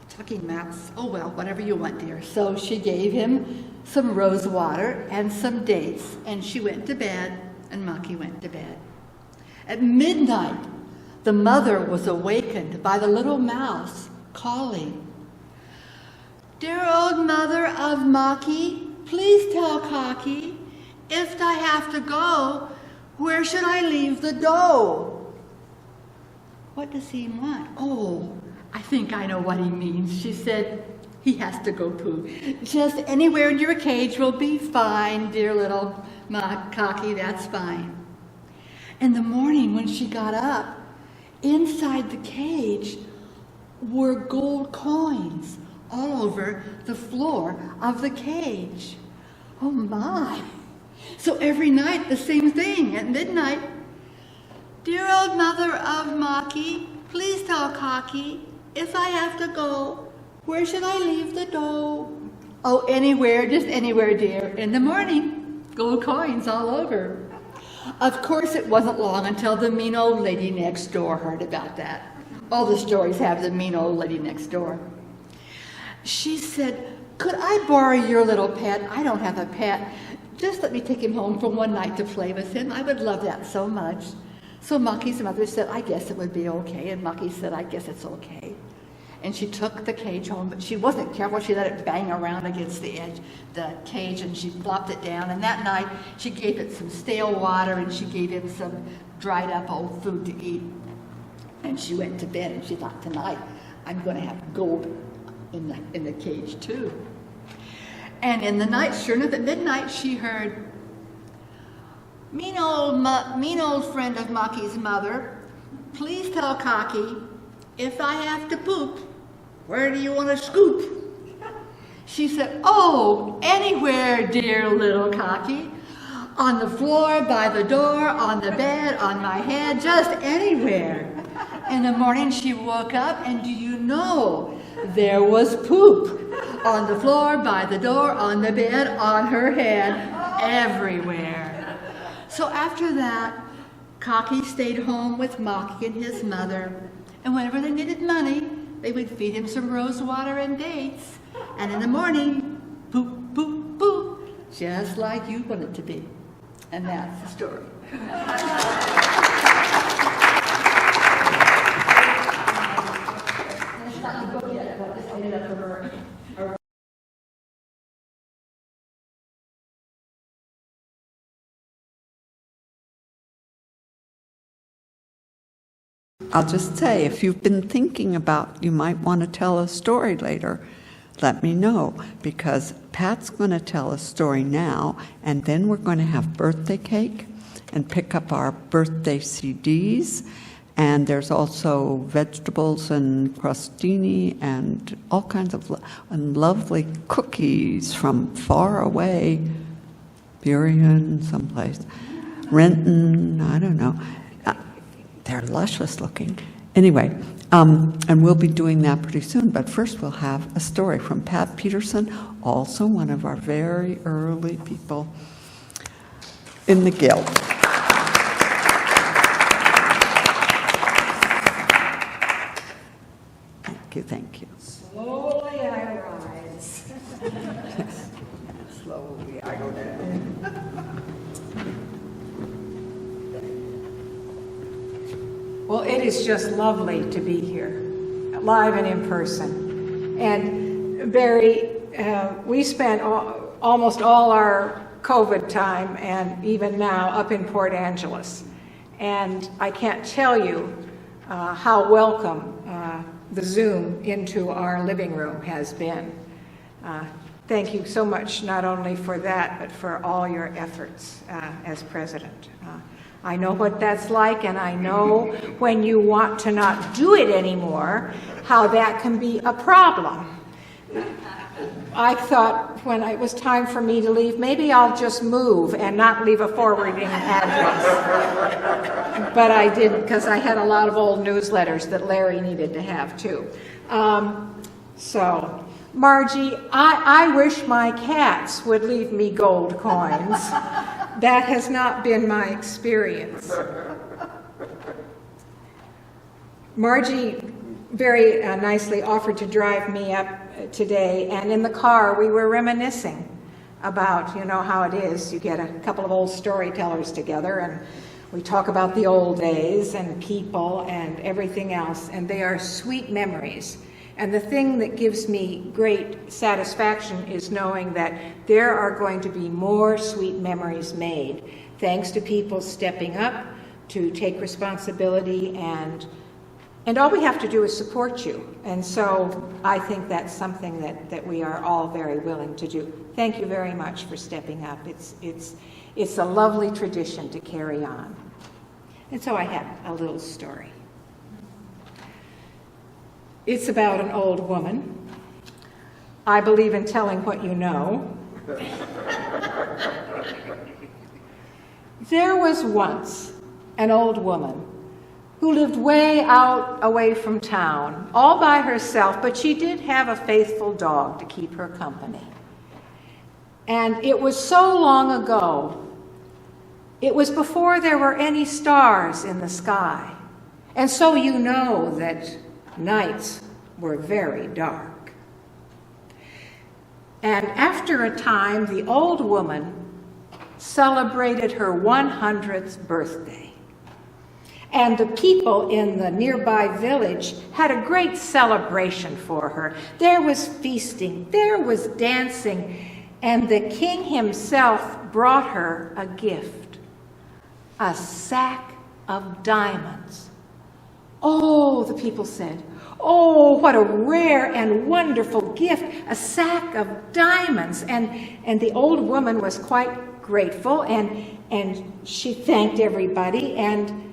talking mouse, oh well, whatever you want, dear. So she gave him some rose water and some dates, and she went to bed, and Maki went to bed. At midnight, the mother was awakened by the little mouse calling, dear old mother of Maki, please tell Cocky, if I have to go, where should I leave the dough? What does he want? Oh, I think I know what he means. She said, he has to go poo. Just anywhere in your cage will be fine, dear little Cocky, that's fine. In the morning when she got up, inside the cage were gold coins all over the floor of the cage. Oh my. So every night the same thing at midnight. Dear old mother of Maki, please tell Cocky, if I have to go, where should I leave the dough? Oh, anywhere, just anywhere, dear. In the morning, gold coins all over. Of course, it wasn't long until the mean old lady next door heard about that. All the stories have the mean old lady next door. She said, could I borrow your little pet? I don't have a pet. Just let me take him home for one night to play with him. I would love that so much. So Maki's mother said, I guess it would be okay. And Maki said, I guess it's okay. And she took the cage home, but she wasn't careful. She let it bang around against the edge, the cage, and she flopped it down. And that night, she gave it some stale water, and she gave him some dried up old food to eat. And she went to bed, and she thought, tonight, I'm going to have gold in the cage, too. And in the night, sure enough, at midnight, she heard, mean old friend of Maki's mother, please tell Cocky, if I have to poop, where do you want to scoop? She said, oh, anywhere, dear little Cocky. On the floor, by the door, on the bed, on my head, just anywhere. In the morning she woke up, and do you know, there was poop. On the floor, by the door, on the bed, on her head, everywhere. So after that, Cocky stayed home with Maki and his mother. And whenever they needed money, they would feed him some rose water and dates. And in the morning, poop, poop, poop, just like you want it to be. And that's the story. It's not the book yet, but I just ended up her. I'll just say, if you've been thinking about you might want to tell a story later, let me know, because Pat's going to tell a story now, and then we're going to have birthday cake and pick up our birthday CDs, and there's also vegetables and crostini and all kinds of lovely cookies from far away, Burien, someplace, Renton, I don't know. They're luscious looking. Anyway, and we'll be doing that pretty soon, but first we'll have a story from Pat Peterson, also one of our very early people in the Guild. Thank you, thank you. Slowly I rise. Slowly I go down. Well, it is just lovely to be here, live and in person. And Barry, we spent almost all our COVID time, and even now, up in Port Angeles. And I can't tell you how welcome the Zoom into our living room has been. Thank you so much, not only for that, but for all your efforts as president. I know what that's like, and I know when you want to not do it anymore, how that can be a problem. I thought when it was time for me to leave, maybe I'll just move and not leave a forwarding address. But I didn't, because I had a lot of old newsletters that Larry needed to have too. So, Margie, I wish my cats would leave me gold coins. That has not been my experience. Margie very nicely offered to drive me up today, and in the car we were reminiscing about, you know how it is, you get a couple of old storytellers together and we talk about the old days and people and everything else, and they are sweet memories. And the thing that gives me great satisfaction is knowing that there are going to be more sweet memories made, thanks to people stepping up to take responsibility and And all we have to do is support you. And so I think that's something that we are all very willing to do. Thank you very much for stepping up. It's a lovely tradition to carry on. And so I have a little story. It's about an old woman. I believe in telling what you know. There was once an old woman who lived way out away from town, all by herself, but she did have a faithful dog to keep her company. And it was so long ago. It was before there were any stars in the sky. And so you know that nights were very dark. And after a time, the old woman celebrated her 100th birthday. And the people in the nearby village had a great celebration for her. There was feasting, there was dancing, and the king himself brought her a gift, a sack of diamonds. Oh, the people said, oh, what a rare and wonderful gift, a sack of diamonds. And the old woman was quite grateful, and she thanked everybody, and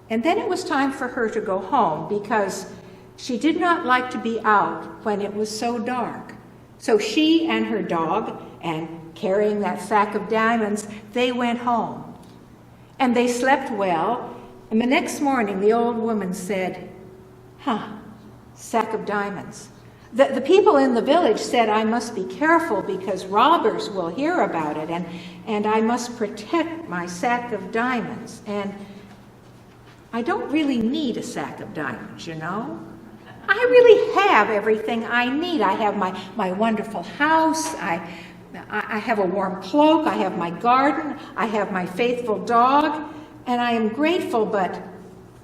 then it was time for her to go home because she did not like to be out when it was so dark. So she and her dog, and carrying that sack of diamonds, they went home. And they slept well, and the next morning the old woman said, sack of diamonds. The people in the village said, I must be careful because robbers will hear about it, and I must protect my sack of diamonds. And I don't really need a sack of diamonds, you know. I really have everything I need. I have my wonderful house. I have a warm cloak. I have my garden. I have my faithful dog. And I am grateful, but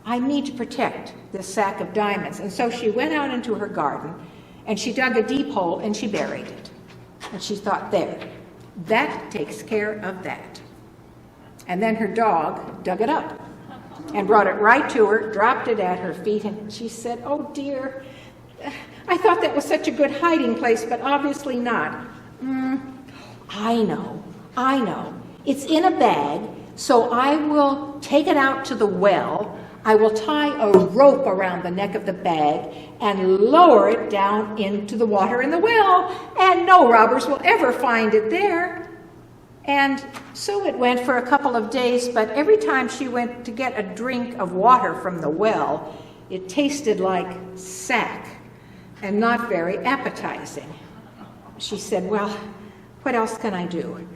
I need to protect this sack of diamonds. And so she went out into her garden, and she dug a deep hole, and she buried it. And she thought, there, that takes care of that. And then her dog dug it up and brought it right to her, dropped it at her feet, and she said, oh dear, I thought that was such a good hiding place, but obviously not. I know. It's in a bag, so I will take it out to the well. I will tie a rope around the neck of the bag and lower it down into the water in the well, and no robbers will ever find it there. And so it went for a couple of days, but every time she went to get a drink of water from the well, it tasted like sack and not very appetizing. She said, well, what else can I do?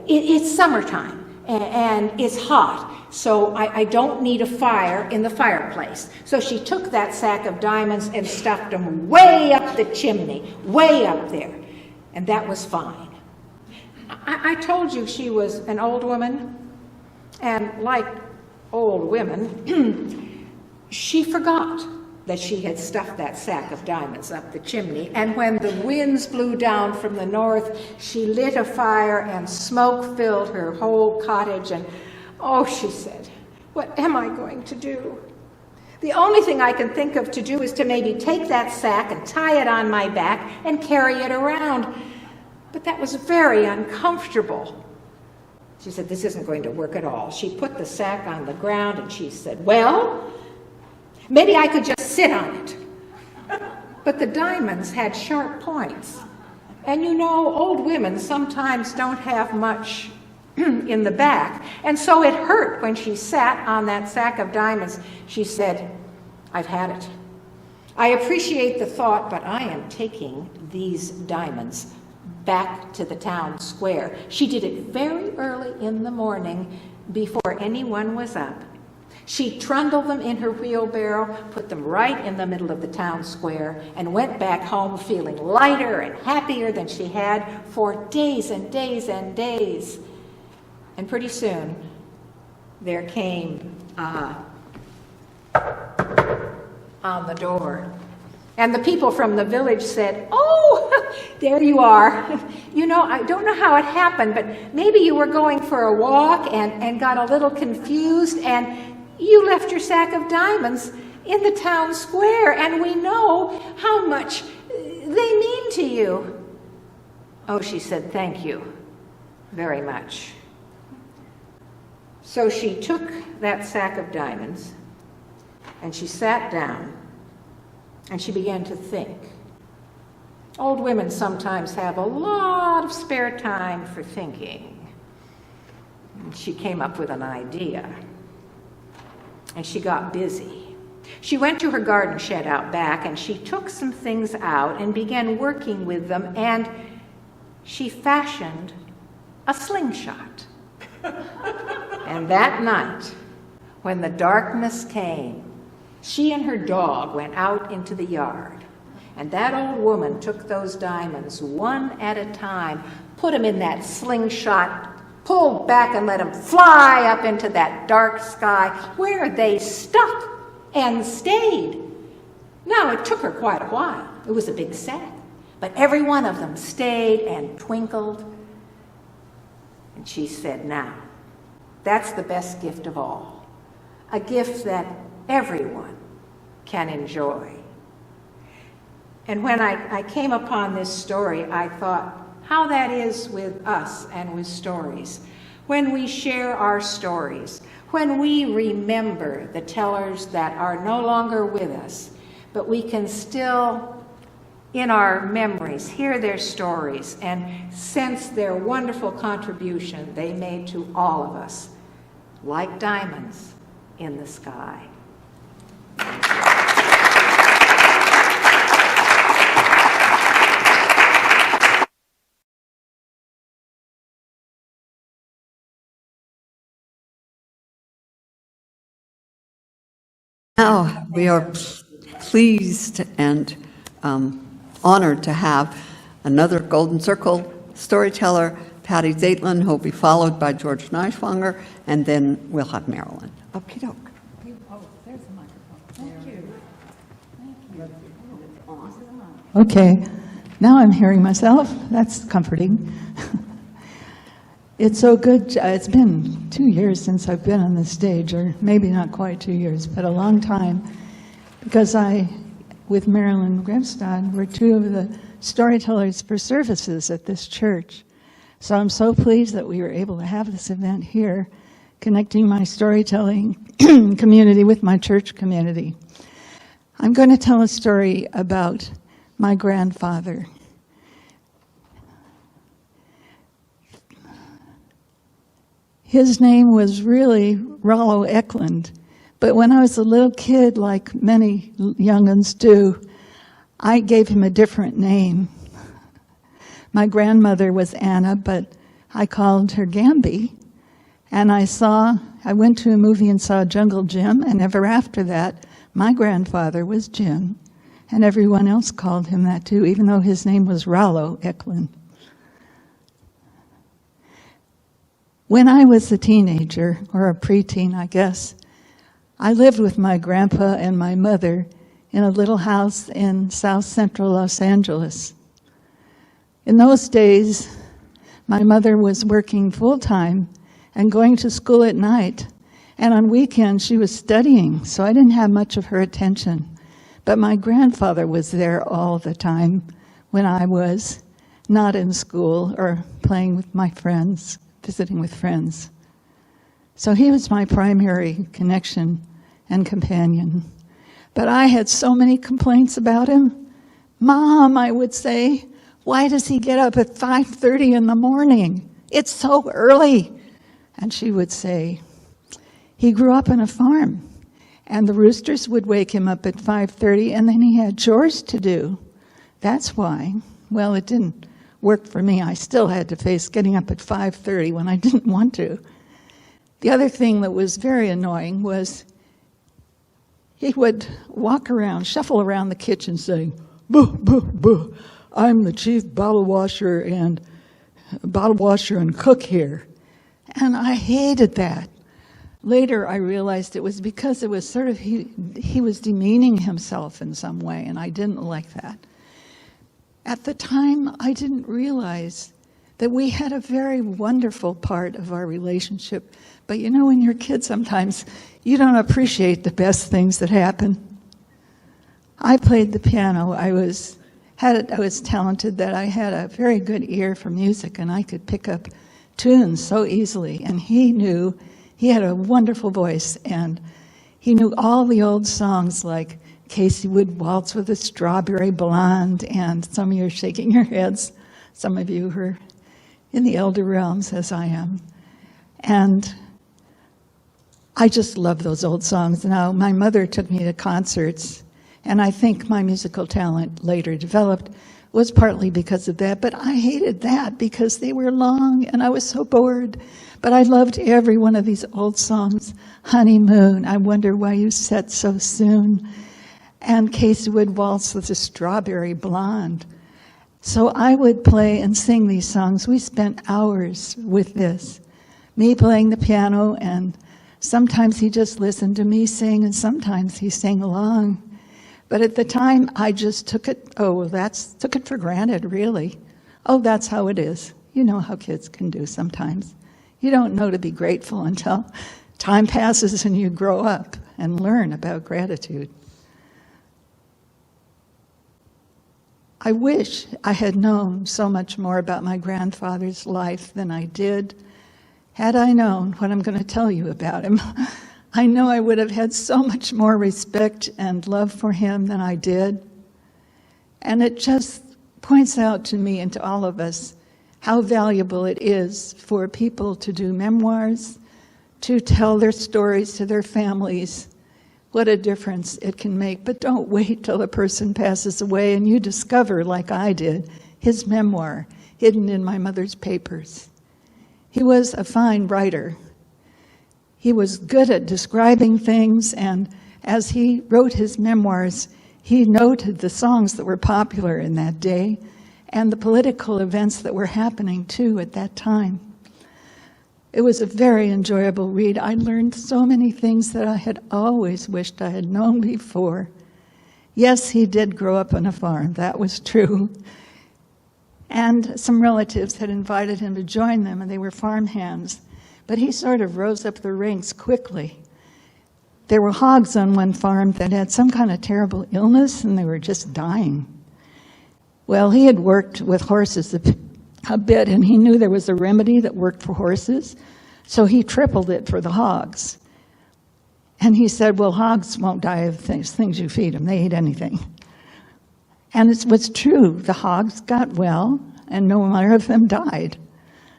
It's summertime and it's hot, so I don't need a fire in the fireplace. So she took that sack of diamonds and stuffed them way up the chimney, way up there, and that was fine. I told you she was an old woman, and like old women, she forgot that she had stuffed that sack of diamonds up the chimney, and when the winds blew down from the north, she lit a fire and smoke filled her whole cottage, and she said, what am I going to do? The only thing I can think of to do is to maybe take that sack and tie it on my back and carry it around. But that was very uncomfortable. She said, this isn't going to work at all. She put the sack on the ground and she said, well, maybe I could just sit on it. But the diamonds had sharp points. And you know, old women sometimes don't have much in the back. And so it hurt when she sat on that sack of diamonds. She said, I've had it. I appreciate the thought, but I am taking these diamonds back to the town square. She did it very early in the morning before anyone was up. She trundled them in her wheelbarrow, put them right in the middle of the town square, and went back home feeling lighter and happier than she had for days and days and days. And pretty soon, there came on the door. And the people from the village said, oh, there you are. You know, I don't know how it happened, but maybe you were going for a walk and got a little confused, and You left your sack of diamonds in the town square, and we know how much they mean to you." Oh, she said, "Thank you very much." So she took that sack of diamonds, and she sat down, and she began to think. Old women sometimes have a lot of spare time for thinking. And she came up with an idea, and she got busy. She went to her garden shed out back, and she took some things out and began working with them, and she fashioned a slingshot. And that night, when the darkness came, she and her dog went out into the yard. And that old woman took those diamonds one at a time, put them in that slingshot, pulled back and let them fly up into that dark sky, where they stuck and stayed. Now, it took her quite a while. It was a big sack. But every one of them stayed and twinkled. And she said, "Now, that's the best gift of all, a gift that everyone can enjoy." And when I came upon this story, I thought how that is with us and with stories. When we share our stories, when we remember the tellers that are no longer with us, but we can still, in our memories, hear their stories and sense their wonderful contribution they made to all of us, like diamonds in the sky. Now, we are pleased and honored to have another Golden Circle storyteller, Patty Zaitlin, who will be followed by George Neischwanger, and then we'll have Marilyn. Okey doke. Okay, now I'm hearing myself. That's comforting. It's so good. It's been 2 years since I've been on the stage, or maybe not quite 2 years, but a long time, because I, with Marilyn Grevstad, were two of the storytellers for services at this church. So I'm so pleased that we were able to have this event here, connecting my storytelling community with my church community. I'm going to tell a story about my grandfather. His name was really Rollo Eklund, but when I was a little kid, like many young'uns do, I gave him a different name. My grandmother was Anna, but I called her Gamby, and I went to a movie and saw Jungle Jim, and ever after that, my grandfather was Jim, and everyone else called him that too, even though his name was Rollo Eklund. When I was a teenager, or a preteen, I guess, I lived with my grandpa and my mother in a little house in South Central Los Angeles. In those days, my mother was working full-time and going to school at night, and on weekends she was studying, so I didn't have much of her attention. But my grandfather was there all the time when I was not in school or playing with my friends, visiting with friends. So he was my primary connection and companion. But I had so many complaints about him. "Mom," I would say, "why does he get up at 5:30 in the morning? It's so early." And she would say, "He grew up on a farm, and the roosters would wake him up at 5:30, and then he had chores to do. That's why." Well, it didn't work for me. I still had to face getting up at 5:30 when I didn't want to. The other thing that was very annoying was he would walk around, shuffle around the kitchen saying, "Boo, boo, boo, I'm the chief bottle washer and cook here." And I hated that. Later, I realized it was because it was sort of, he was demeaning himself in some way, and I didn't like that. At the time, I didn't realize that we had a very wonderful part of our relationship. But you know, when you're a kid, sometimes you don't appreciate the best things that happen. I played the piano. I was talented that I had a very good ear for music, and I could pick up tunes so easily. And he had a wonderful voice, and he knew all the old songs like Casey would waltz with a strawberry blonde, and some of you are shaking your heads. Some of you are in the elder realms, as I am. And I just love those old songs. Now, my mother took me to concerts, and I think my musical talent later developed was partly because of that, but I hated that because they were long and I was so bored. But I loved every one of these old songs. Honeymoon, I Wonder Why You Set So Soon, and Casey would waltz with a strawberry blonde. So I would play and sing these songs. We spent hours with this, me playing the piano, and sometimes he just listened to me sing, and sometimes he sang along. But at the time, I just took it for granted, really. Oh, that's how it is. You know how kids can do sometimes. You don't know to be grateful until time passes and you grow up and learn about gratitude. I wish I had known so much more about my grandfather's life than I did. Had I known what I'm going to tell you about him, I know I would have had so much more respect and love for him than I did. And it just points out to me and to all of us how valuable it is for people to do memoirs, to tell their stories to their families, what a difference it can make. But don't wait till a person passes away and you discover, like I did, his memoir hidden in my mother's papers. He was a fine writer. He was good at describing things, and as he wrote his memoirs, he noted the songs that were popular in that day and the political events that were happening too at that time. It was a very enjoyable read. I learned so many things that I had always wished I had known before. Yes, he did grow up on a farm, that was true. And some relatives had invited him to join them, and they were farm hands. But he sort of rose up the ranks quickly. There were hogs on one farm that had some kind of terrible illness, and they were just dying. Well, he had worked with horses a bit, and he knew there was a remedy that worked for horses, so he tripled it for the hogs. And he said, well, hogs won't die of things you feed them. They eat anything. And it was true. The hogs got well, and no one of them died.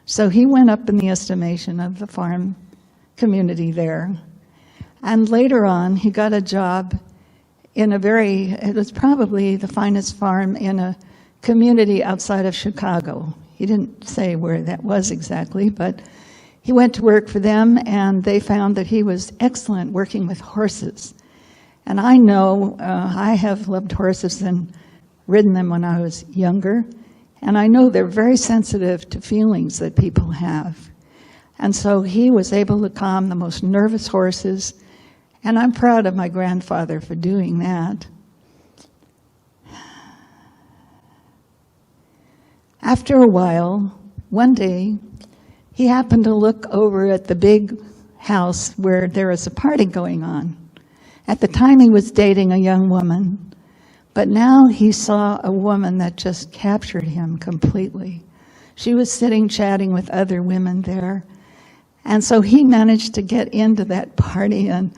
So he went up in the estimation of the farm community there. And later on, he got a job in it was probably the finest farm in a community outside of Chicago. He didn't say where that was exactly, but he went to work for them, and they found that he was excellent working with horses. And I know I have loved horses and ridden them when I was younger, and I know they're very sensitive to feelings that people have. And so he was able to calm the most nervous horses, and I'm proud of my grandfather for doing that. After a while, one day, he happened to look over at the big house where there was a party going on. At the time, he was dating a young woman, but now he saw a woman that just captured him completely. She was sitting chatting with other women there, and so he managed to get into that party and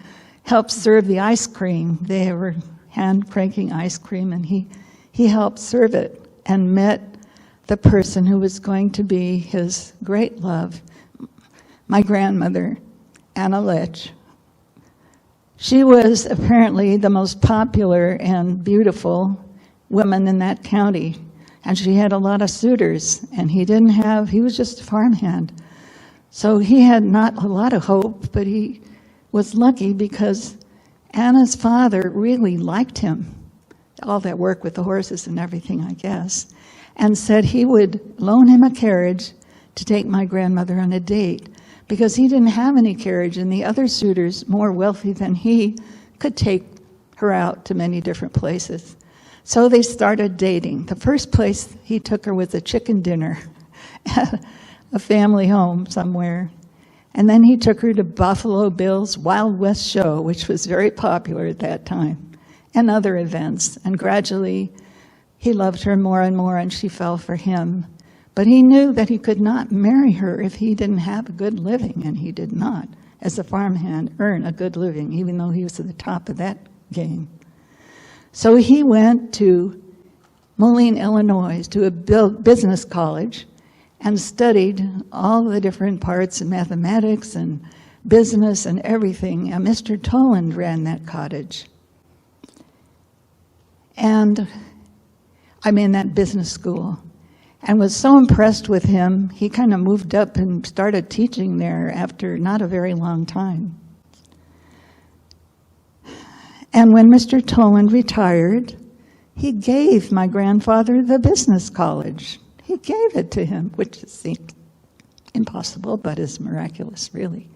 help serve the ice cream. They were hand-cranking ice cream, and he helped serve it and met the person who was going to be his great love, my grandmother, Anna Litch. She was apparently the most popular and beautiful woman in that county, and she had a lot of suitors, and he was just a farmhand. So he had not a lot of hope, but he was lucky because Anna's father really liked him, all that work with the horses and everything, I guess, and said he would loan him a carriage to take my grandmother on a date because he didn't have any carriage, and the other suitors, more wealthy than he, could take her out to many different places. So they started dating. The first place he took her was a chicken dinner. at a family home somewhere. And then he took her to Buffalo Bill's Wild West show, which was very popular at that time, and other events. And gradually, he loved her more and more, and she fell for him. But he knew that he could not marry her if he didn't have a good living, and he did not, as a farmhand, earn a good living, even though he was at the top of that game. So he went to Moline, Illinois, to a business college, and studied all the different parts of mathematics and business and everything. And Mr. Toland ran that cottage. And I'm in that business school, and was so impressed with him, he kind of moved up and started teaching there after not a very long time. And when Mr. Toland retired, he gave my grandfather the business college. He gave it to him, which seemed impossible, but is miraculous, really.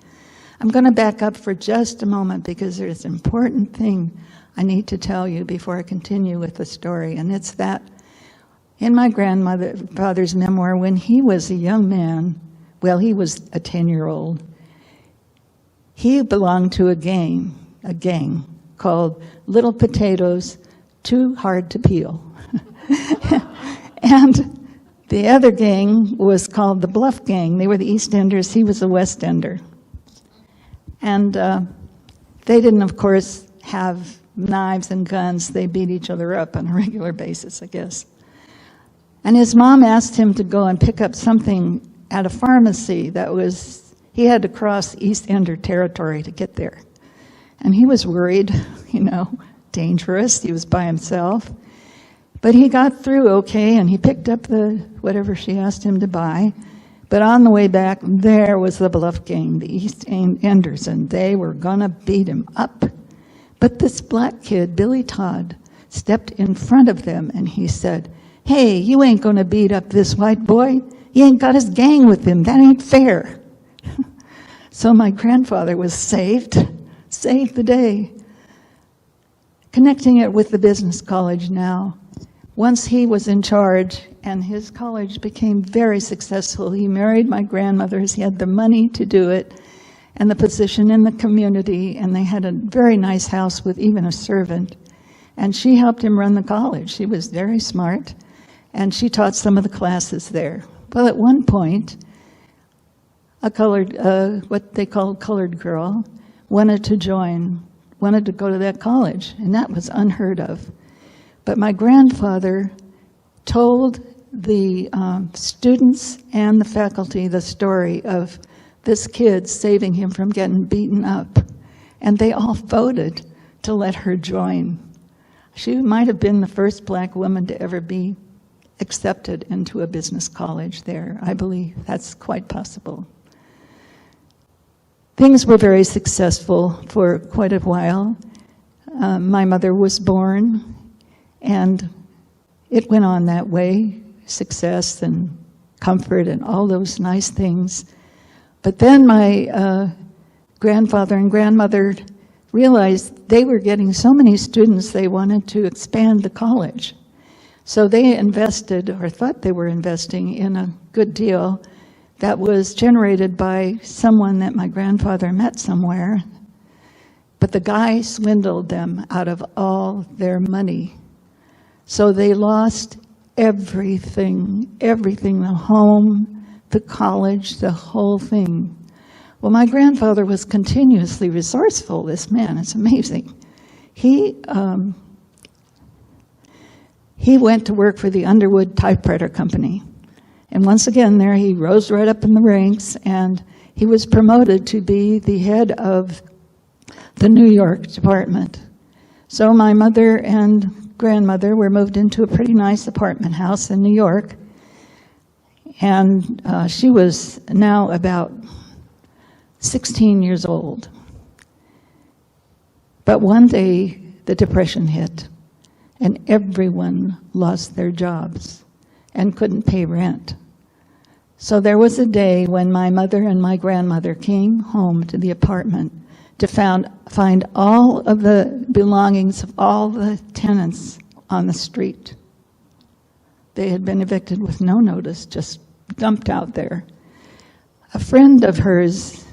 I'm going to back up for just a moment because there's an important thing I need to tell you before I continue with the story, and it's that in my grandfather's memoir, when he was a young man, well, he was a 10-year-old, he belonged to a gang called Little Potatoes, Too Hard to Peel. And the other gang was called the Bluff Gang. They were the East Enders. He was a West Ender. And they didn't, of course, have knives and guns. They beat each other up on a regular basis, I guess. And his mom asked him to go and pick up something at a pharmacy that was, he had to cross East Ender territory to get there. And he was worried, dangerous. He was by himself. But he got through okay, and he picked up whatever she asked him to buy. But on the way back, there was the Bluff Gang, the East Enders, and they were going to beat him up. But this black kid, Billy Todd, stepped in front of them, and he said, "Hey, you ain't going to beat up this white boy. He ain't got his gang with him. That ain't fair." So my grandfather was saved the day. Connecting it with the business college now, once he was in charge and his college became very successful, he married my grandmother's. He had the money to do it and the position in the community, and they had a very nice house with even a servant. And she helped him run the college. She was very smart, and she taught some of the classes there. Well, at one point, a colored, what they called colored girl, wanted to go to that college, and that was unheard of. But my grandfather told the students and the faculty the story of this kid saving him from getting beaten up, and they all voted to let her join. She might have been the first black woman to ever be accepted into a business college there. I believe that's quite possible. Things were very successful for quite a while. My mother was born, and it went on that way, success and comfort and all those nice things. But then my grandfather and grandmother realized they were getting so many students they wanted to expand the college. So they invested, or thought they were investing, in a good deal that was generated by someone that my grandfather met somewhere. But the guy swindled them out of all their money. So they lost everything, the home, the college, the whole thing. Well, my grandfather was continuously resourceful, this man. It's amazing. He went to work for the Underwood Typewriter Company. And once again there, he rose right up in the ranks, and he was promoted to be the head of the New York department. So my mother and grandmother were moved into a pretty nice apartment house in New York. And she was now about 16 years old. But one day, the Depression hit, and everyone lost their jobs and couldn't pay rent. So there was a day when my mother and my grandmother came home to the apartment to find all of the belongings of all the tenants on the street. They had been evicted with no notice, just dumped out there. A friend of hers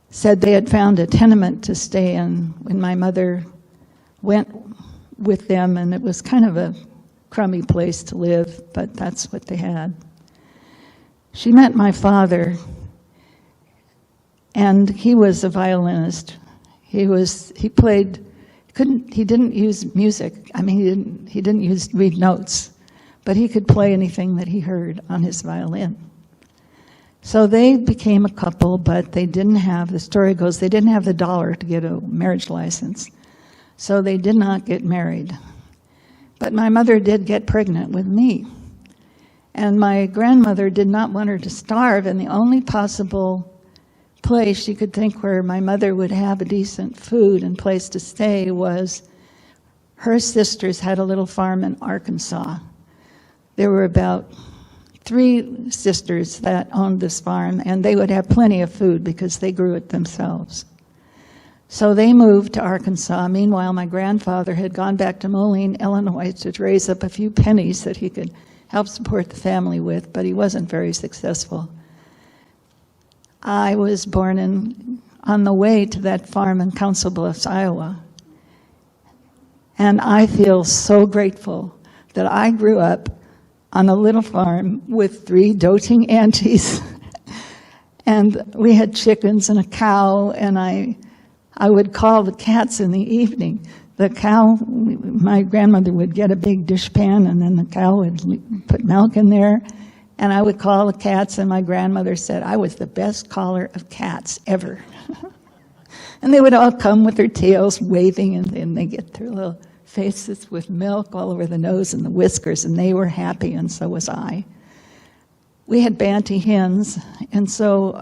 said they had found a tenement to stay in when my mother went with them, and it was kind of a crummy place to live, but that's what they had. She met my father, and he was a violinist. He didn't use music. I mean, he didn't read notes, but he could play anything that he heard on his violin. So they became a couple, but they didn't have, the story goes, they didn't have the dollar to get a marriage license. So they did not get married. But my mother did get pregnant with me. And my grandmother did not want her to starve, and the only possible place she could think where my mother would have a decent food and place to stay was her sisters had a little farm in Arkansas. There were about 3 sisters that owned this farm, and they would have plenty of food because they grew it themselves. So they moved to Arkansas. Meanwhile, my grandfather had gone back to Moline, Illinois to raise up a few pennies that he could help support the family with, but he wasn't very successful. I was born on the way to that farm in Council Bluffs, Iowa. And I feel so grateful that I grew up on a little farm with 3 doting aunties. And we had chickens and a cow, and I would call the cats in the evening. The cow, my grandmother would get a big dishpan, and then the cow would put milk in there. And I would call the cats, and my grandmother said I was the best caller of cats ever. And they would all come with their tails waving, and then they get their little faces with milk all over the nose and the whiskers, and they were happy, and so was I. We had banty hens, and so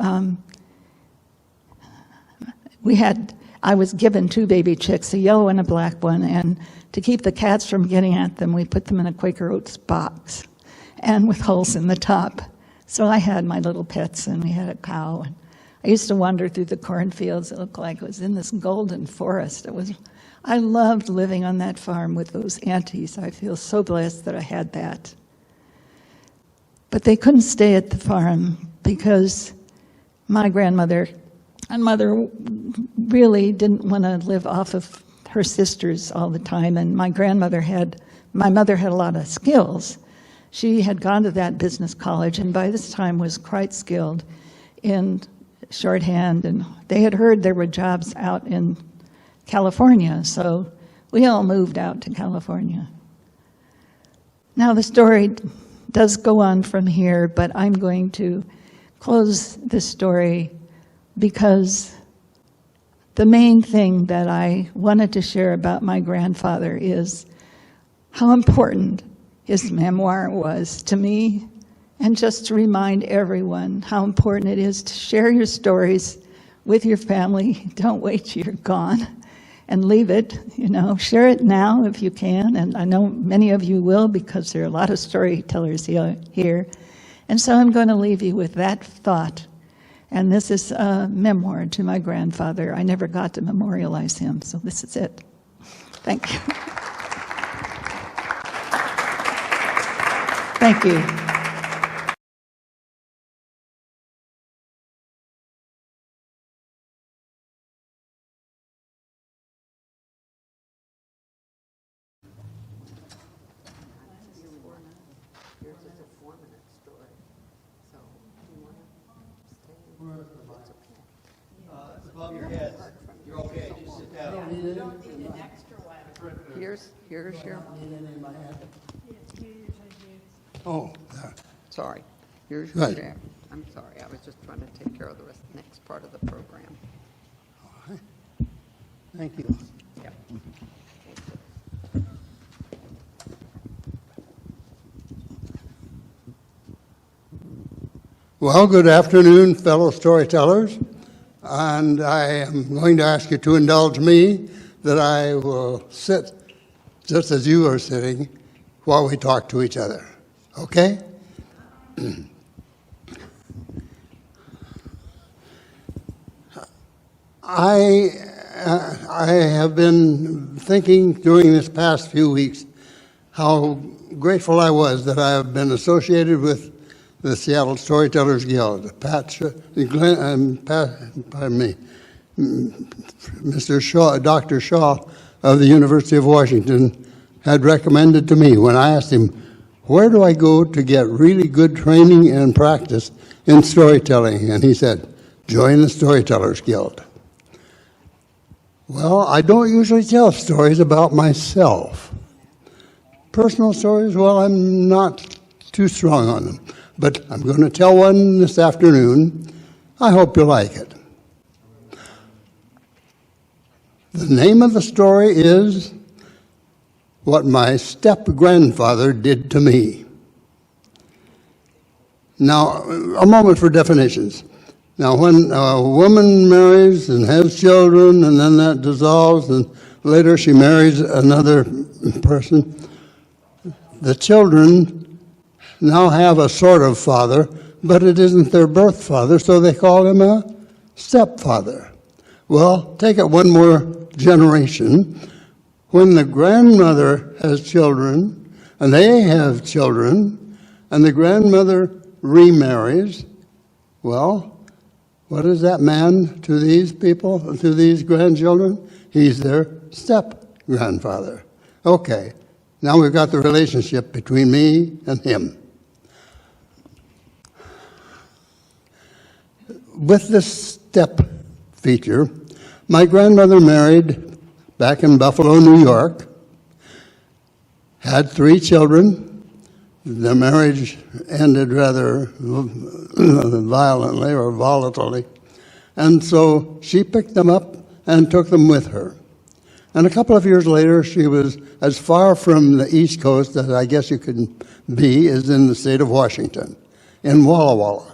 I was given 2 baby chicks, a yellow and a black one, and to keep the cats from getting at them, we put them in a Quaker Oats box, and with holes in the top. So I had my little pets, and we had a cow, and I used to wander through the cornfields. It looked like it was in this golden forest. I loved living on that farm with those aunties. I feel so blessed that I had that. But they couldn't stay at the farm because my grandmother and mother really didn't want to live off of her sisters all the time. And my mother had a lot of skills. She had gone to that business college, and by this time was quite skilled in shorthand. And they had heard there were jobs out in California, so we all moved out to California. Now the story does go on from here, but I'm going to close this story because the main thing that I wanted to share about my grandfather is how important his memoir was to me, and just to remind everyone how important it is to share your stories with your family. Don't wait till you're gone and leave it, share it now if you can. And I know many of you will, because there are a lot of storytellers here. And so I'm going to leave you with that thought. And this is a memoir to my grandfather. I never got to memorialize him, so this is it. Thank you. Thank you. Above your heads. You're okay. Just sit down. You don't need an extra one. Here's your. Oh, there. Sorry. Here's your Right. chair. I'm sorry. I was just trying to take care of the next part of the program. Thank you. Yep. Well, good afternoon, fellow storytellers. And I am going to ask you to indulge me that I will sit just as you are sitting while we talk to each other. Okay? I have been thinking during this past few weeks how grateful I was that I have been associated with the Seattle Storytellers Guild. Mr. Shaw, Dr. Shaw of the University of Washington had recommended to me when I asked him, where do I go to get really good training and practice in storytelling? And he said, join the Storytellers Guild. Well, I don't usually tell stories about myself. Personal stories, well, I'm not too strong on them. But I'm going to tell one this afternoon. I hope you like it. The name of the story is What My Step-Grandfather Did to Me. Now, a moment for definitions. Now, when a woman marries and has children, and then that dissolves, and later she marries another person, the children now have a sort of father, but it isn't their birth father, so they call him a stepfather. Well, take it one more generation. When the grandmother has children, and they have children, and the grandmother remarries, well, what is that man to these people, to these grandchildren? He's their step-grandfather. Okay, now we've got the relationship between me and him. With this step feature, my grandmother married back in Buffalo, New York, had 3 children. The marriage ended rather violently or volatilely. And so she picked them up and took them with her. And a couple of years later, she was as far from the East Coast as I guess you could be, is in the state of Washington, in Walla Walla.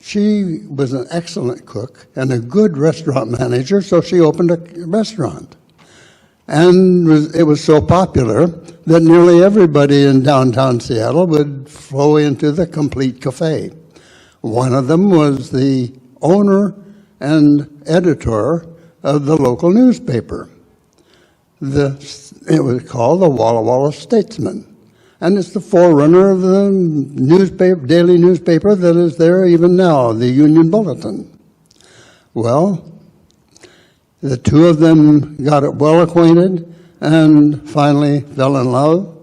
She was an excellent cook and a good restaurant manager, so she opened a restaurant. And it was so popular that nearly everybody in downtown Seattle would flow into the Complete Cafe. One of them was the owner and editor of the local newspaper. It was called the Walla Walla Statesman. And it's the forerunner of the daily newspaper that is there even now, the Union Bulletin. Well, the two of them got well acquainted and finally fell in love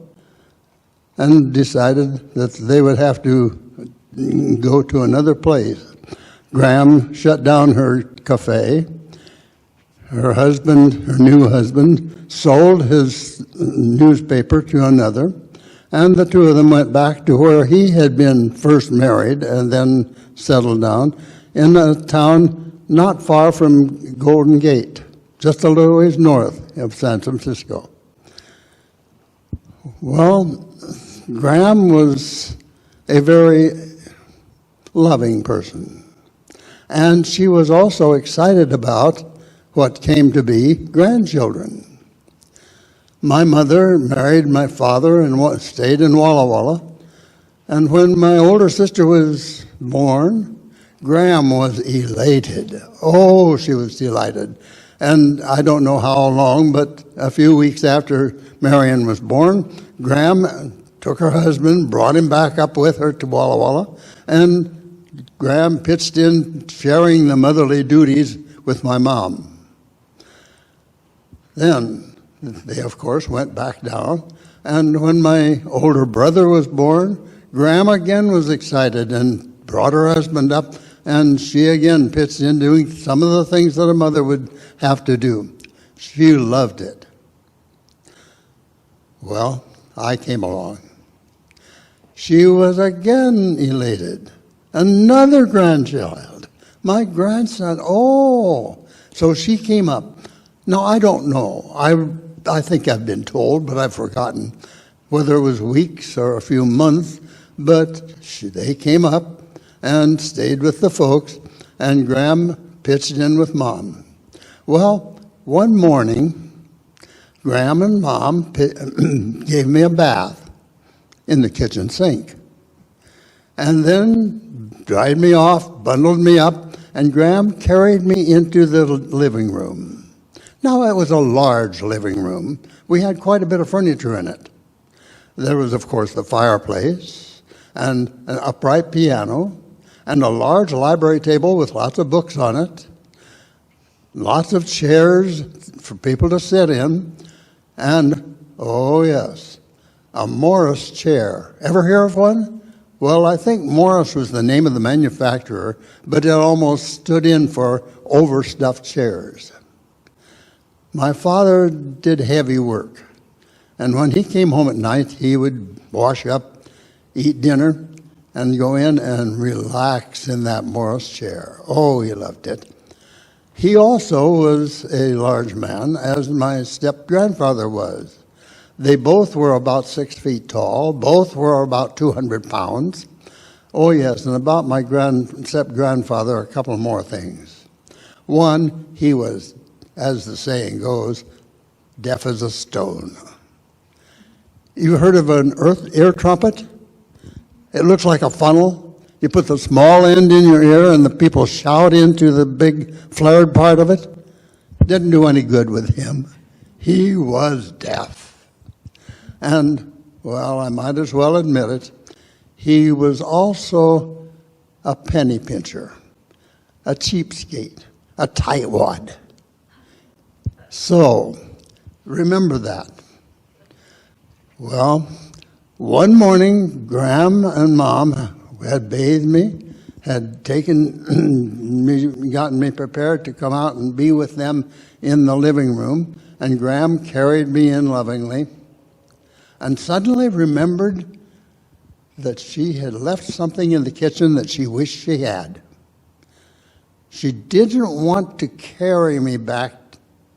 and decided that they would have to go to another place. Graham shut down her cafe. Her new husband, sold his newspaper to another. And the two of them went back to where he had been first married and then settled down in a town not far from Golden Gate, just a little ways north of San Francisco. Well, Graham was a very loving person. And she was also excited about what came to be grandchildren. My mother married my father and stayed in Walla Walla. And when my older sister was born, Graham was elated. Oh, she was delighted. And I don't know how long, but a few weeks after Marion was born, Graham took her husband, brought him back up with her to Walla Walla, and Graham pitched in sharing the motherly duties with my mom. Then they, of course, went back down. And when my older brother was born, Graham again was excited and brought her husband up, and she again pitched in doing some of the things that a mother would have to do. She loved it. Well, I came along. She was again elated. Another grandchild. My grandson, oh. So she came up. Now, I don't know. I think I've been told, but I've forgotten whether it was weeks or a few months, but they came up and stayed with the folks, and Graham pitched in with Mom. Well, one morning, Graham and Mom gave me a bath in the kitchen sink, and then dried me off, bundled me up, and Graham carried me into the living room. Now, it was a large living room. We had quite a bit of furniture in it. There was, of course, the fireplace and an upright piano and a large library table with lots of books on it, lots of chairs for people to sit in, and, oh yes, a Morris chair. Ever hear of one? Well, I think Morris was the name of the manufacturer, but it almost stood in for overstuffed chairs. My father did heavy work, and when he came home at night, he would wash up, eat dinner, and go in and relax in that Morris chair. Oh, he loved it. He also was a large man, as my step-grandfather was. They both were about 6 feet tall. Both were about 200 pounds. Oh, yes, and about my step-grandfather, a couple more things. One, he was, as the saying goes, deaf as a stone. You heard of an ear trumpet? It looks like a funnel. You put the small end in your ear and the people shout into the big flared part of it. Didn't do any good with him. He was deaf. And, well, I might as well admit it, he was also a penny pincher, a cheapskate, a tightwad. So, remember that. Well, one morning, Graham and Mom had bathed me, had taken me, gotten me prepared to come out and be with them in the living room, and Graham carried me in lovingly, and suddenly remembered that she had left something in the kitchen that she wished she had. She didn't want to carry me back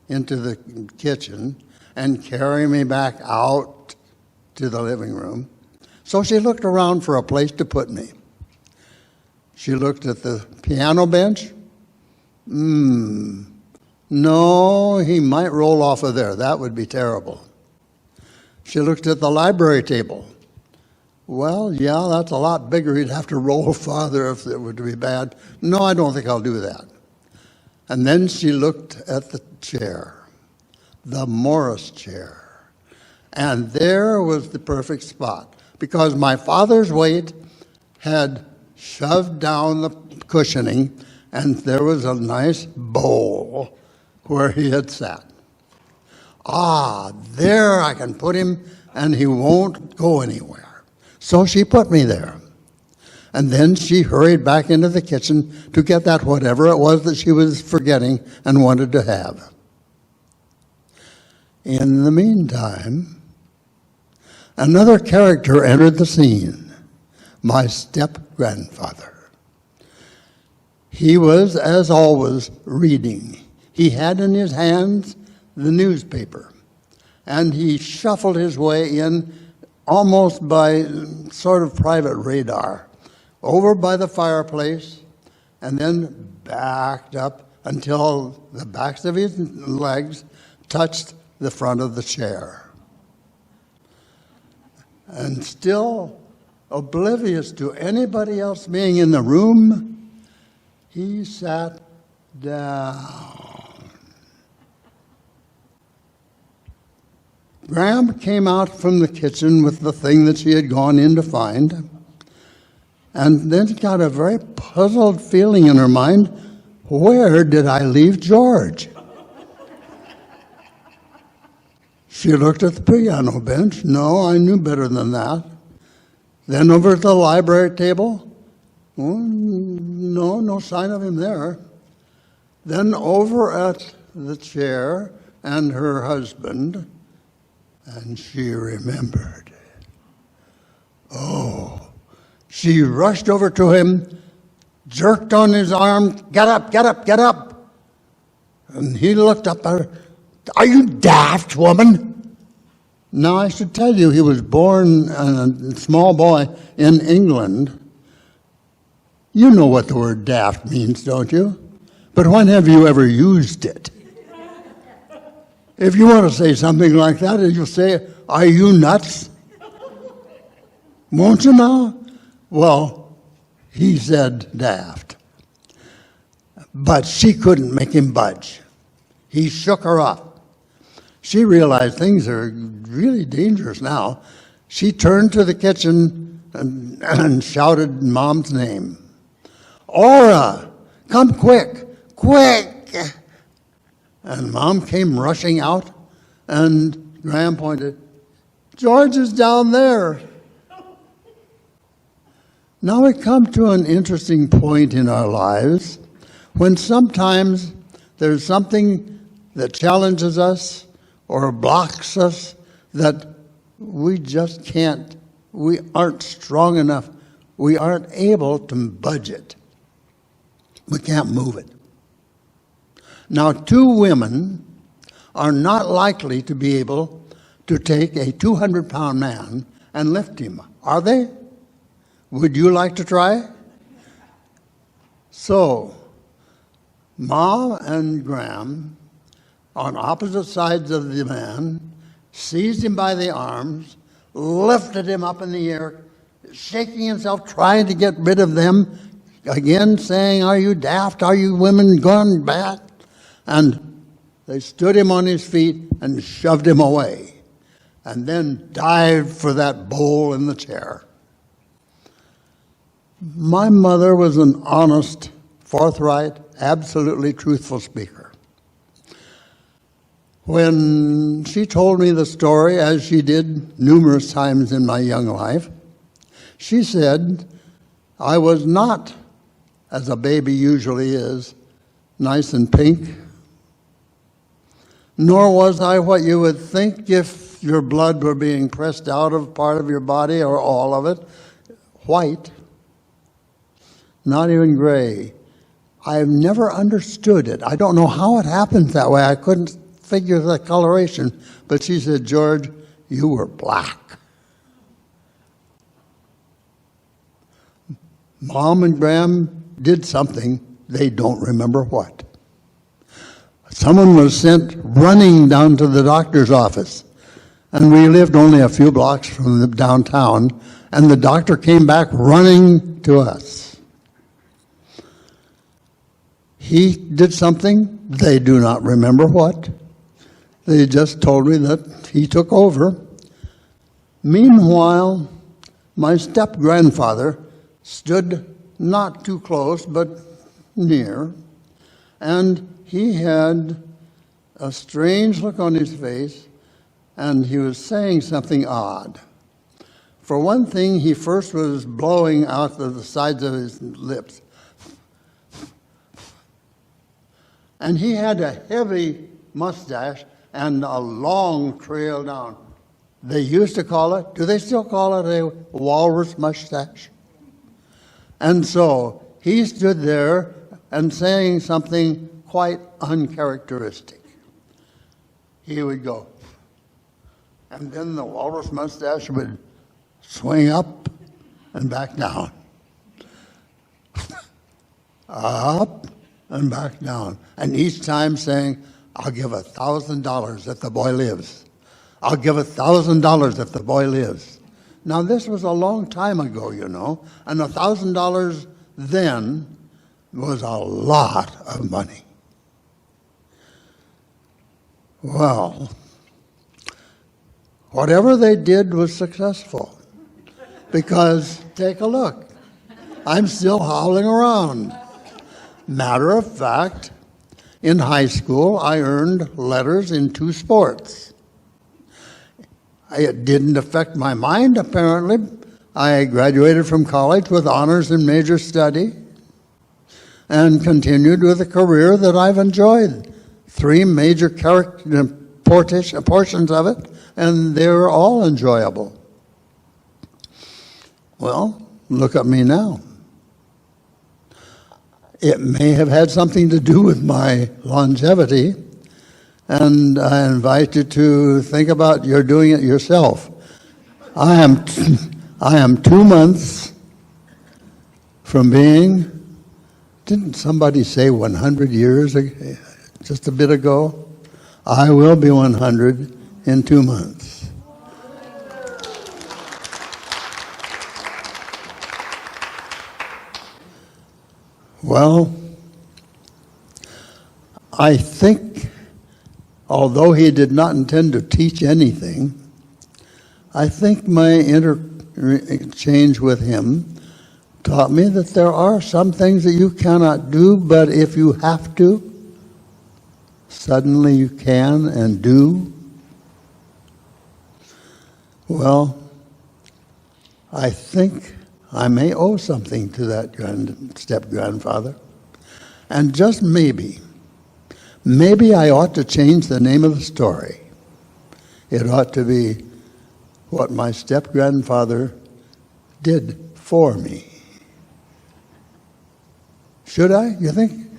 into the kitchen and carry me back out to the living room. So she looked around for a place to put me. She looked at the piano bench. No, he might roll off of there. That would be terrible. She looked at the library table. Well, yeah, that's a lot bigger. He'd have to roll farther if it were to be bad. No, I don't think I'll do that. And then she looked at the chair, the Morris chair. And there was the perfect spot, because my father's weight had shoved down the cushioning, and there was a nice bowl where he had sat. There I can put him, and he won't go anywhere. So she put me there. And then she hurried back into the kitchen to get that whatever it was that she was forgetting and wanted to have. In the meantime, another character entered the scene, my step-grandfather. He was, as always, reading. He had in his hands the newspaper, and he shuffled his way in almost by sort of private radar, over by the fireplace, and then backed up until the backs of his legs touched the front of the chair. And still oblivious to anybody else being in the room, he sat down. Graham came out from the kitchen with the thing that she had gone in to find, and then got a very puzzled feeling in her mind. Where did I leave George? She looked at the piano bench. No, I knew better than that. Then over at the library table. No sign of him there. Then over at the chair and her husband. And she remembered. Oh, she rushed over to him, jerked on his arm, get up, get up, get up. And he looked up at her, are you daft, woman? Now, I should tell you, he was born a small boy in England. You know what the word daft means, don't you? But when have you ever used it? If you want to say something like that, you'll say, are you nuts? Won't you now? Well, he said daft. But she couldn't make him budge. He shook her up. She realized things are really dangerous now. She turned to the kitchen and shouted Mom's name. Aura, come quick, quick! And Mom came rushing out, and Graham pointed, George is down there. Now we come to an interesting point in our lives when sometimes there's something that challenges us or blocks us that we just can't, we aren't strong enough, we aren't able to budge it. We can't move it. Now, 2 women are not likely to be able to take a 200-pound man and lift him, are they? Would you like to try? So, Ma and Graham, on opposite sides of the man, seized him by the arms, lifted him up in the air, shaking himself, trying to get rid of them, again saying, are you daft? Are you women gone bad? And they stood him on his feet and shoved him away, and then dived for that bowl in the chair. My mother was an honest, forthright, absolutely truthful speaker. When she told me the story, as she did numerous times in my young life, she said, I was not, as a baby usually is, nice and pink, nor was I what you would think if your blood were being pressed out of part of your body or all of it, white, not even gray. I've never understood it. I don't know how it happens that way. I couldn't figure the coloration. But she said, George, you were black. Mom and Graham did something, they don't remember what. Someone was sent running down to the doctor's office, and we lived only a few blocks from the downtown, and the doctor came back running to us. He did something, they do not remember what. They just told me that he took over. Meanwhile, my step-grandfather stood not too close, but near, and he had a strange look on his face, and he was saying something odd. For one thing, he first was blowing out the sides of his lips. And he had a heavy mustache and a long trail down. They used to call it, do they still call it a walrus mustache? And so he stood there and saying something quite uncharacteristic. He would go, and then the walrus mustache would swing up and back down. Up and back down. And each time saying, I'll give $1,000 if the boy lives. I'll give $1,000 if the boy lives. Now, this was a long time ago, you know, and $1,000 then was a lot of money. Well, whatever they did was successful, because take a look, I'm still howling around. Matter of fact, in high school, I earned letters in 2 sports. It didn't affect my mind, apparently. I graduated from college with honors in major study and continued with a career that I've enjoyed. 3 major portions of it, and they were all enjoyable. Well, look at me now. It may have had something to do with my longevity, and I invite you to think about you're doing it yourself. I am 2 months from being, didn't somebody say 100 years just a bit ago? I will be 100 in 2 months. Well, I think although he did not intend to teach anything, I think my interchange with him taught me that there are some things that you cannot do, but if you have to, suddenly you can and do. Well, I think I may owe something to that step-grandfather. And just maybe I ought to change the name of the story. It ought to be what my step-grandfather did for me. Should I, you think?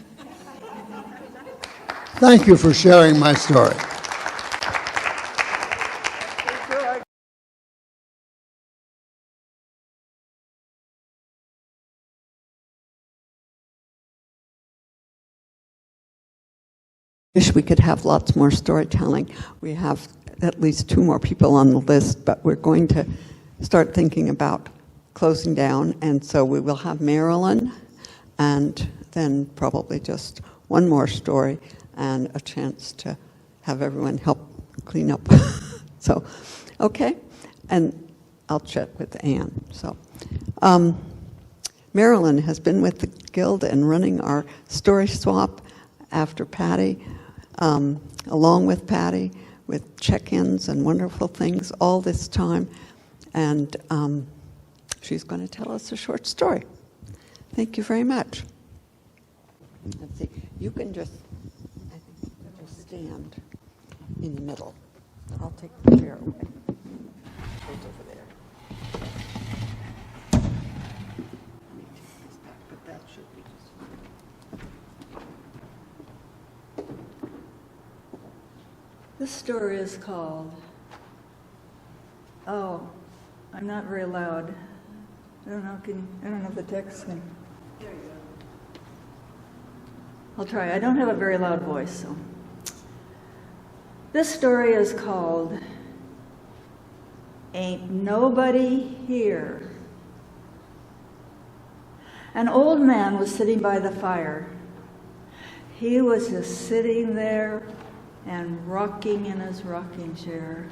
Thank you for sharing my story. Wish we could have lots more storytelling. We have at least 2 more people on the list, but we're going to start thinking about closing down, and so we will have Marilyn, and then probably just one more story and a chance to have everyone help clean up. So, okay, and I'll chat with Anne. So, Marilyn has been with the Guild and running our story swap after Patty, along with Patty, with check-ins and wonderful things all this time. And she's going to tell us a short story. Thank you very much. Let's see. You can just, I think, just stand in the middle. I'll take the chair away. Goes over there. Let me take this back, but that should be just fine. This story is called, oh, I'm not very loud. I don't know if the text can. There you go. I'll try. I don't have a very loud voice, so. This story is called Ain't Nobody Here. An old man was sitting by the fire. He was just sitting there and rocking in his rocking chair.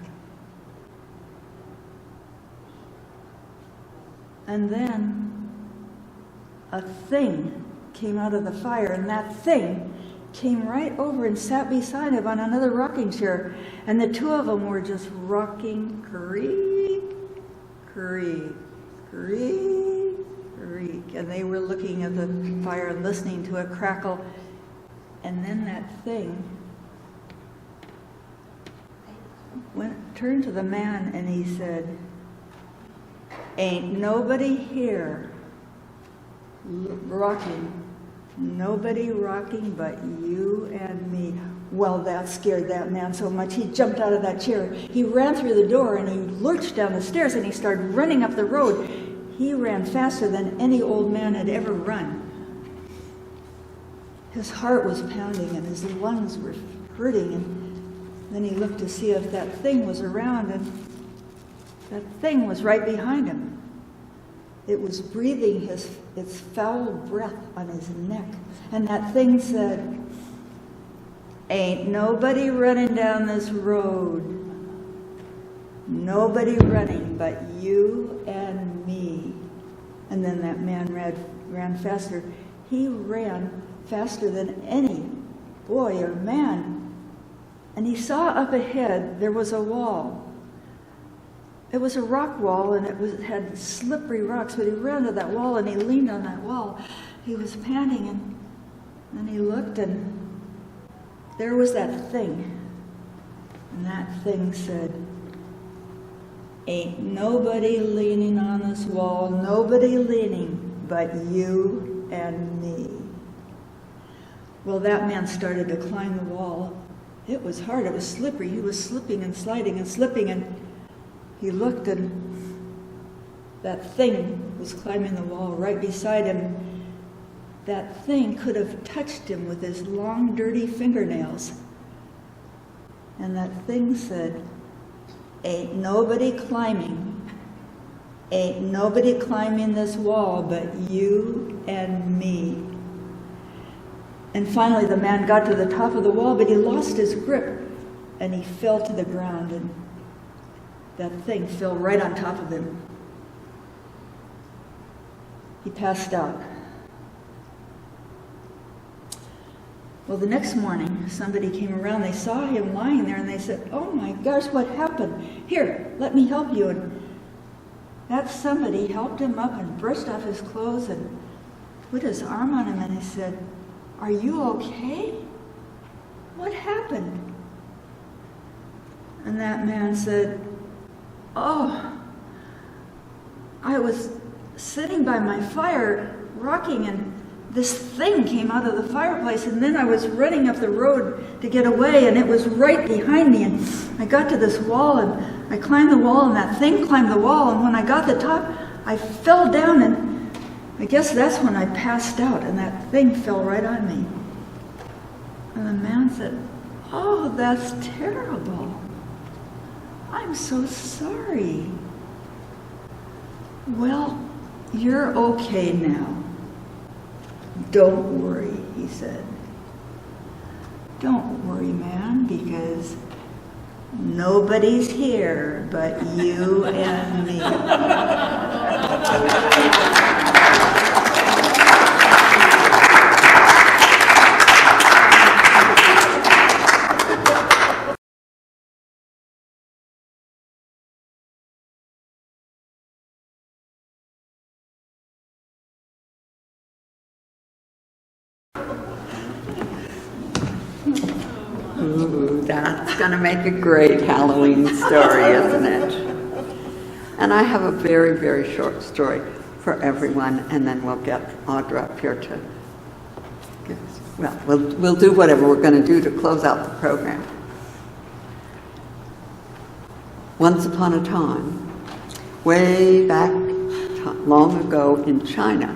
And then a thing came out of the fire, and that thing came right over and sat beside him on another rocking chair. And the 2 of them were just rocking, creak, creak, creak, creak. And they were looking at the fire and listening to it crackle. And then that thing turned to the man and he said, "Ain't nobody here rocking, nobody rocking but you and me." Well, that scared that man so much he jumped out of that chair. He ran through the door and he lurched down the stairs and he started running up the road. He ran faster than any old man had ever run. His heart was pounding and his lungs were hurting, and then he looked to see if that thing was around, and that thing was right behind him. It was breathing its foul breath on his neck. And that thing said, "Ain't nobody running down this road. Nobody running but you and me." And then that man ran faster. He ran faster than any boy or man. And he saw up ahead there was a wall. It was a rock wall, and it had slippery rocks, but he ran to that wall and he leaned on that wall. He was panting, and then he looked, and there was that thing. And that thing said, "Ain't nobody leaning on this wall, nobody leaning but you and me." Well, that man started to climb the wall. It was hard, it was slippery. He was slipping and sliding and slipping, and he looked, and that thing was climbing the wall right beside him. That thing could have touched him with his long, dirty fingernails. And that thing said, "Ain't nobody climbing. Ain't nobody climbing this wall but you and me." And finally the man got to the top of the wall, but he lost his grip. and he fell to the ground, and that thing fell right on top of him. He passed out. Well, the next morning, somebody came around. They saw him lying there, and they said, "Oh my gosh, what happened? Here, let me help you." And that somebody helped him up and brushed off his clothes and put his arm on him, and he said, "Are you okay? What happened?" And that man said, "Oh, I was sitting by my fire, rocking, and this thing came out of the fireplace, and then I was running up the road to get away, and it was right behind me, and I got to this wall, and I climbed the wall, and that thing climbed the wall, and when I got to the top, I fell down, and I guess that's when I passed out, and that thing fell right on me." And the man said, "Oh, that's terrible. I'm so sorry." "Well, you're okay now. Don't worry," he said. "Don't worry, man, because nobody's here but you and me." Ooh, that's going to make a great Halloween story, isn't it? And I have a very, very short story for everyone, and then we'll get Audra up here to give us, well, we'll do whatever we're going to do to close out the program. Once upon a time, way back long ago in China,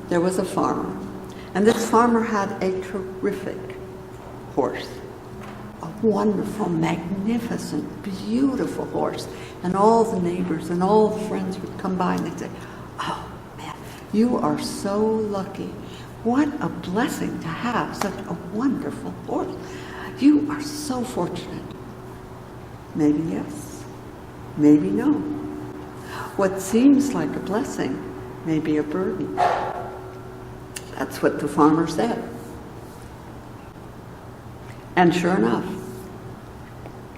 there was a farmer, and this farmer had a terrific horse. A wonderful, magnificent, beautiful horse. And all the neighbors and all the friends would come by and they'd say, "Oh, man, you are so lucky. What a blessing to have such a wonderful horse. You are so fortunate." Maybe yes, maybe no. What seems like a blessing may be a burden. That's what the farmer said. And sure enough,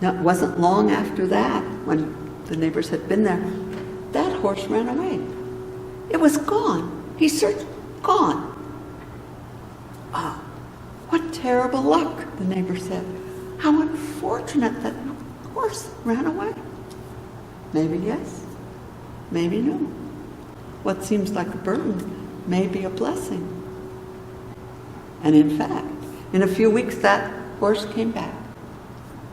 it wasn't long after that, when the neighbors had been there, that horse ran away. It was gone. He searched, gone. "Oh, what terrible luck," the neighbor said. "How unfortunate that horse ran away." Maybe yes, maybe no. What seems like a burden may be a blessing. And in fact, in a few weeks, that horse came back,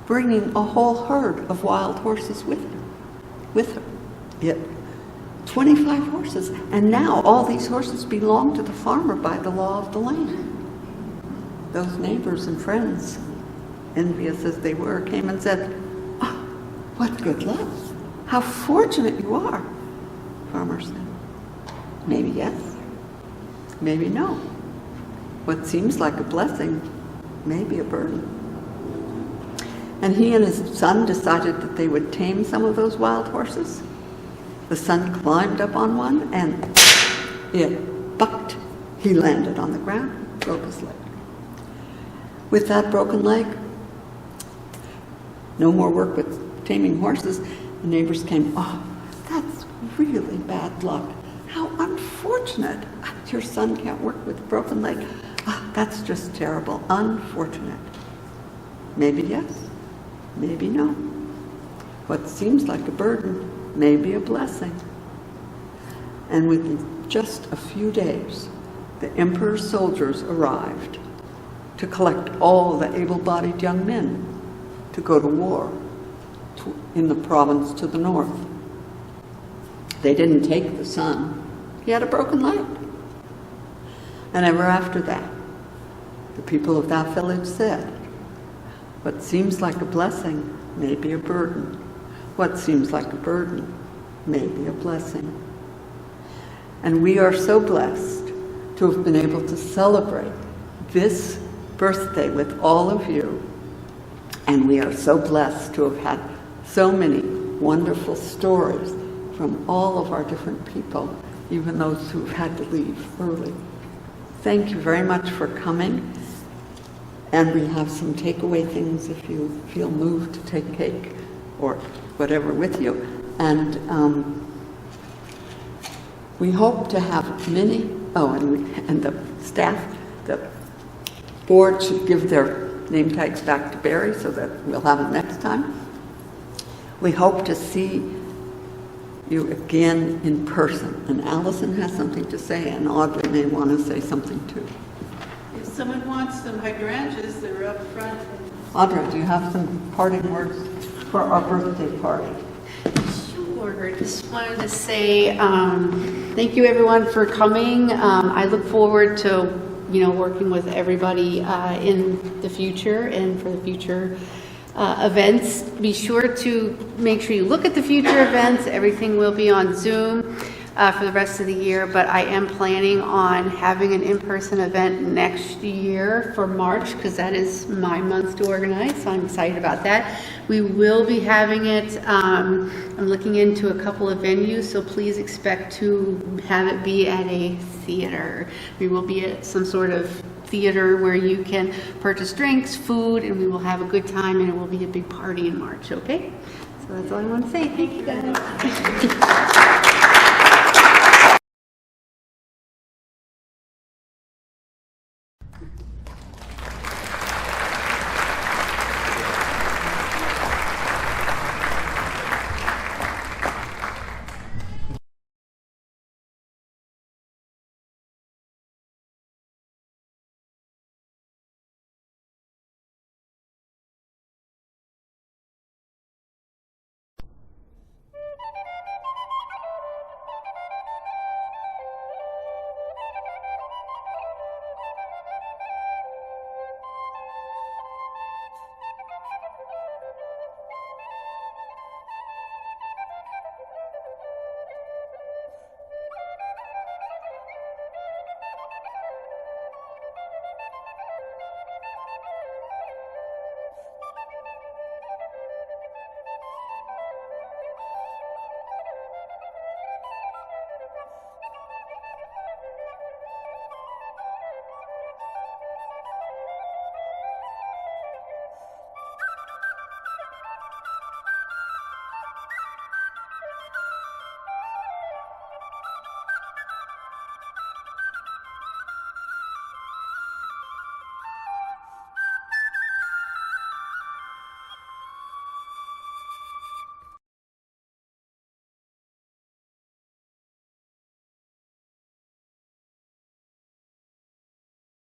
bringing a whole herd of wild horses with her. 25 horses. And now all these horses belong to the farmer by the law of the land. Those neighbors and friends, envious as they were, came and said, "Oh, what good luck. How fortunate you are." Farmer said, "Maybe yes, maybe no. What seems like a blessing may be a burden." And he and his son decided that they would tame some of those wild horses. The son climbed up on one and it bucked. He landed on the ground, broke his leg. With that broken leg, no more work with taming horses. The neighbors came, "Oh, that's really bad luck. How unfortunate. Your son can't work with a broken leg. Oh, that's just terrible. Unfortunate." Maybe yes, maybe no. What seems like a burden may be a blessing. And within just a few days, the emperor's soldiers arrived to collect all the able-bodied young men to go to war in the province to the north. They didn't take the son. He had a broken leg. And ever after that, the people of that village said, "What seems like a blessing may be a burden. What seems like a burden may be a blessing." And we are so blessed to have been able to celebrate this birthday with all of you And we are so blessed to have had so many wonderful stories from all of our different people, even those who've had to leave early. Thank you very much for coming. And we have some takeaway things if you feel moved to take cake or whatever with you. And we hope to have many, and the staff, the board should give their name tags back to Barry so that we'll have it next time. We hope to see you again in person. And Allison has something to say, and Audrey may want to say something too. If someone wants some hydrangeas, they're up front. Audrey, do you have some parting words for our birthday party? Sure. Just wanted to say thank you everyone for coming. I look forward to working with everybody in the future and for the future events. Be sure to make sure you look at the future events. Everything will be on Zoom for the rest of the year, but I am planning on having an in-person event next year for March, because that is my month to organize, so I'm excited about that. We will be having it, I'm looking into a couple of venues, so please expect to have it be at a theater. We will be at some sort of theater where you can purchase drinks, food, and we will have a good time, and it will be a big party in March, okay? So that's all I want to say. Thank you, guys.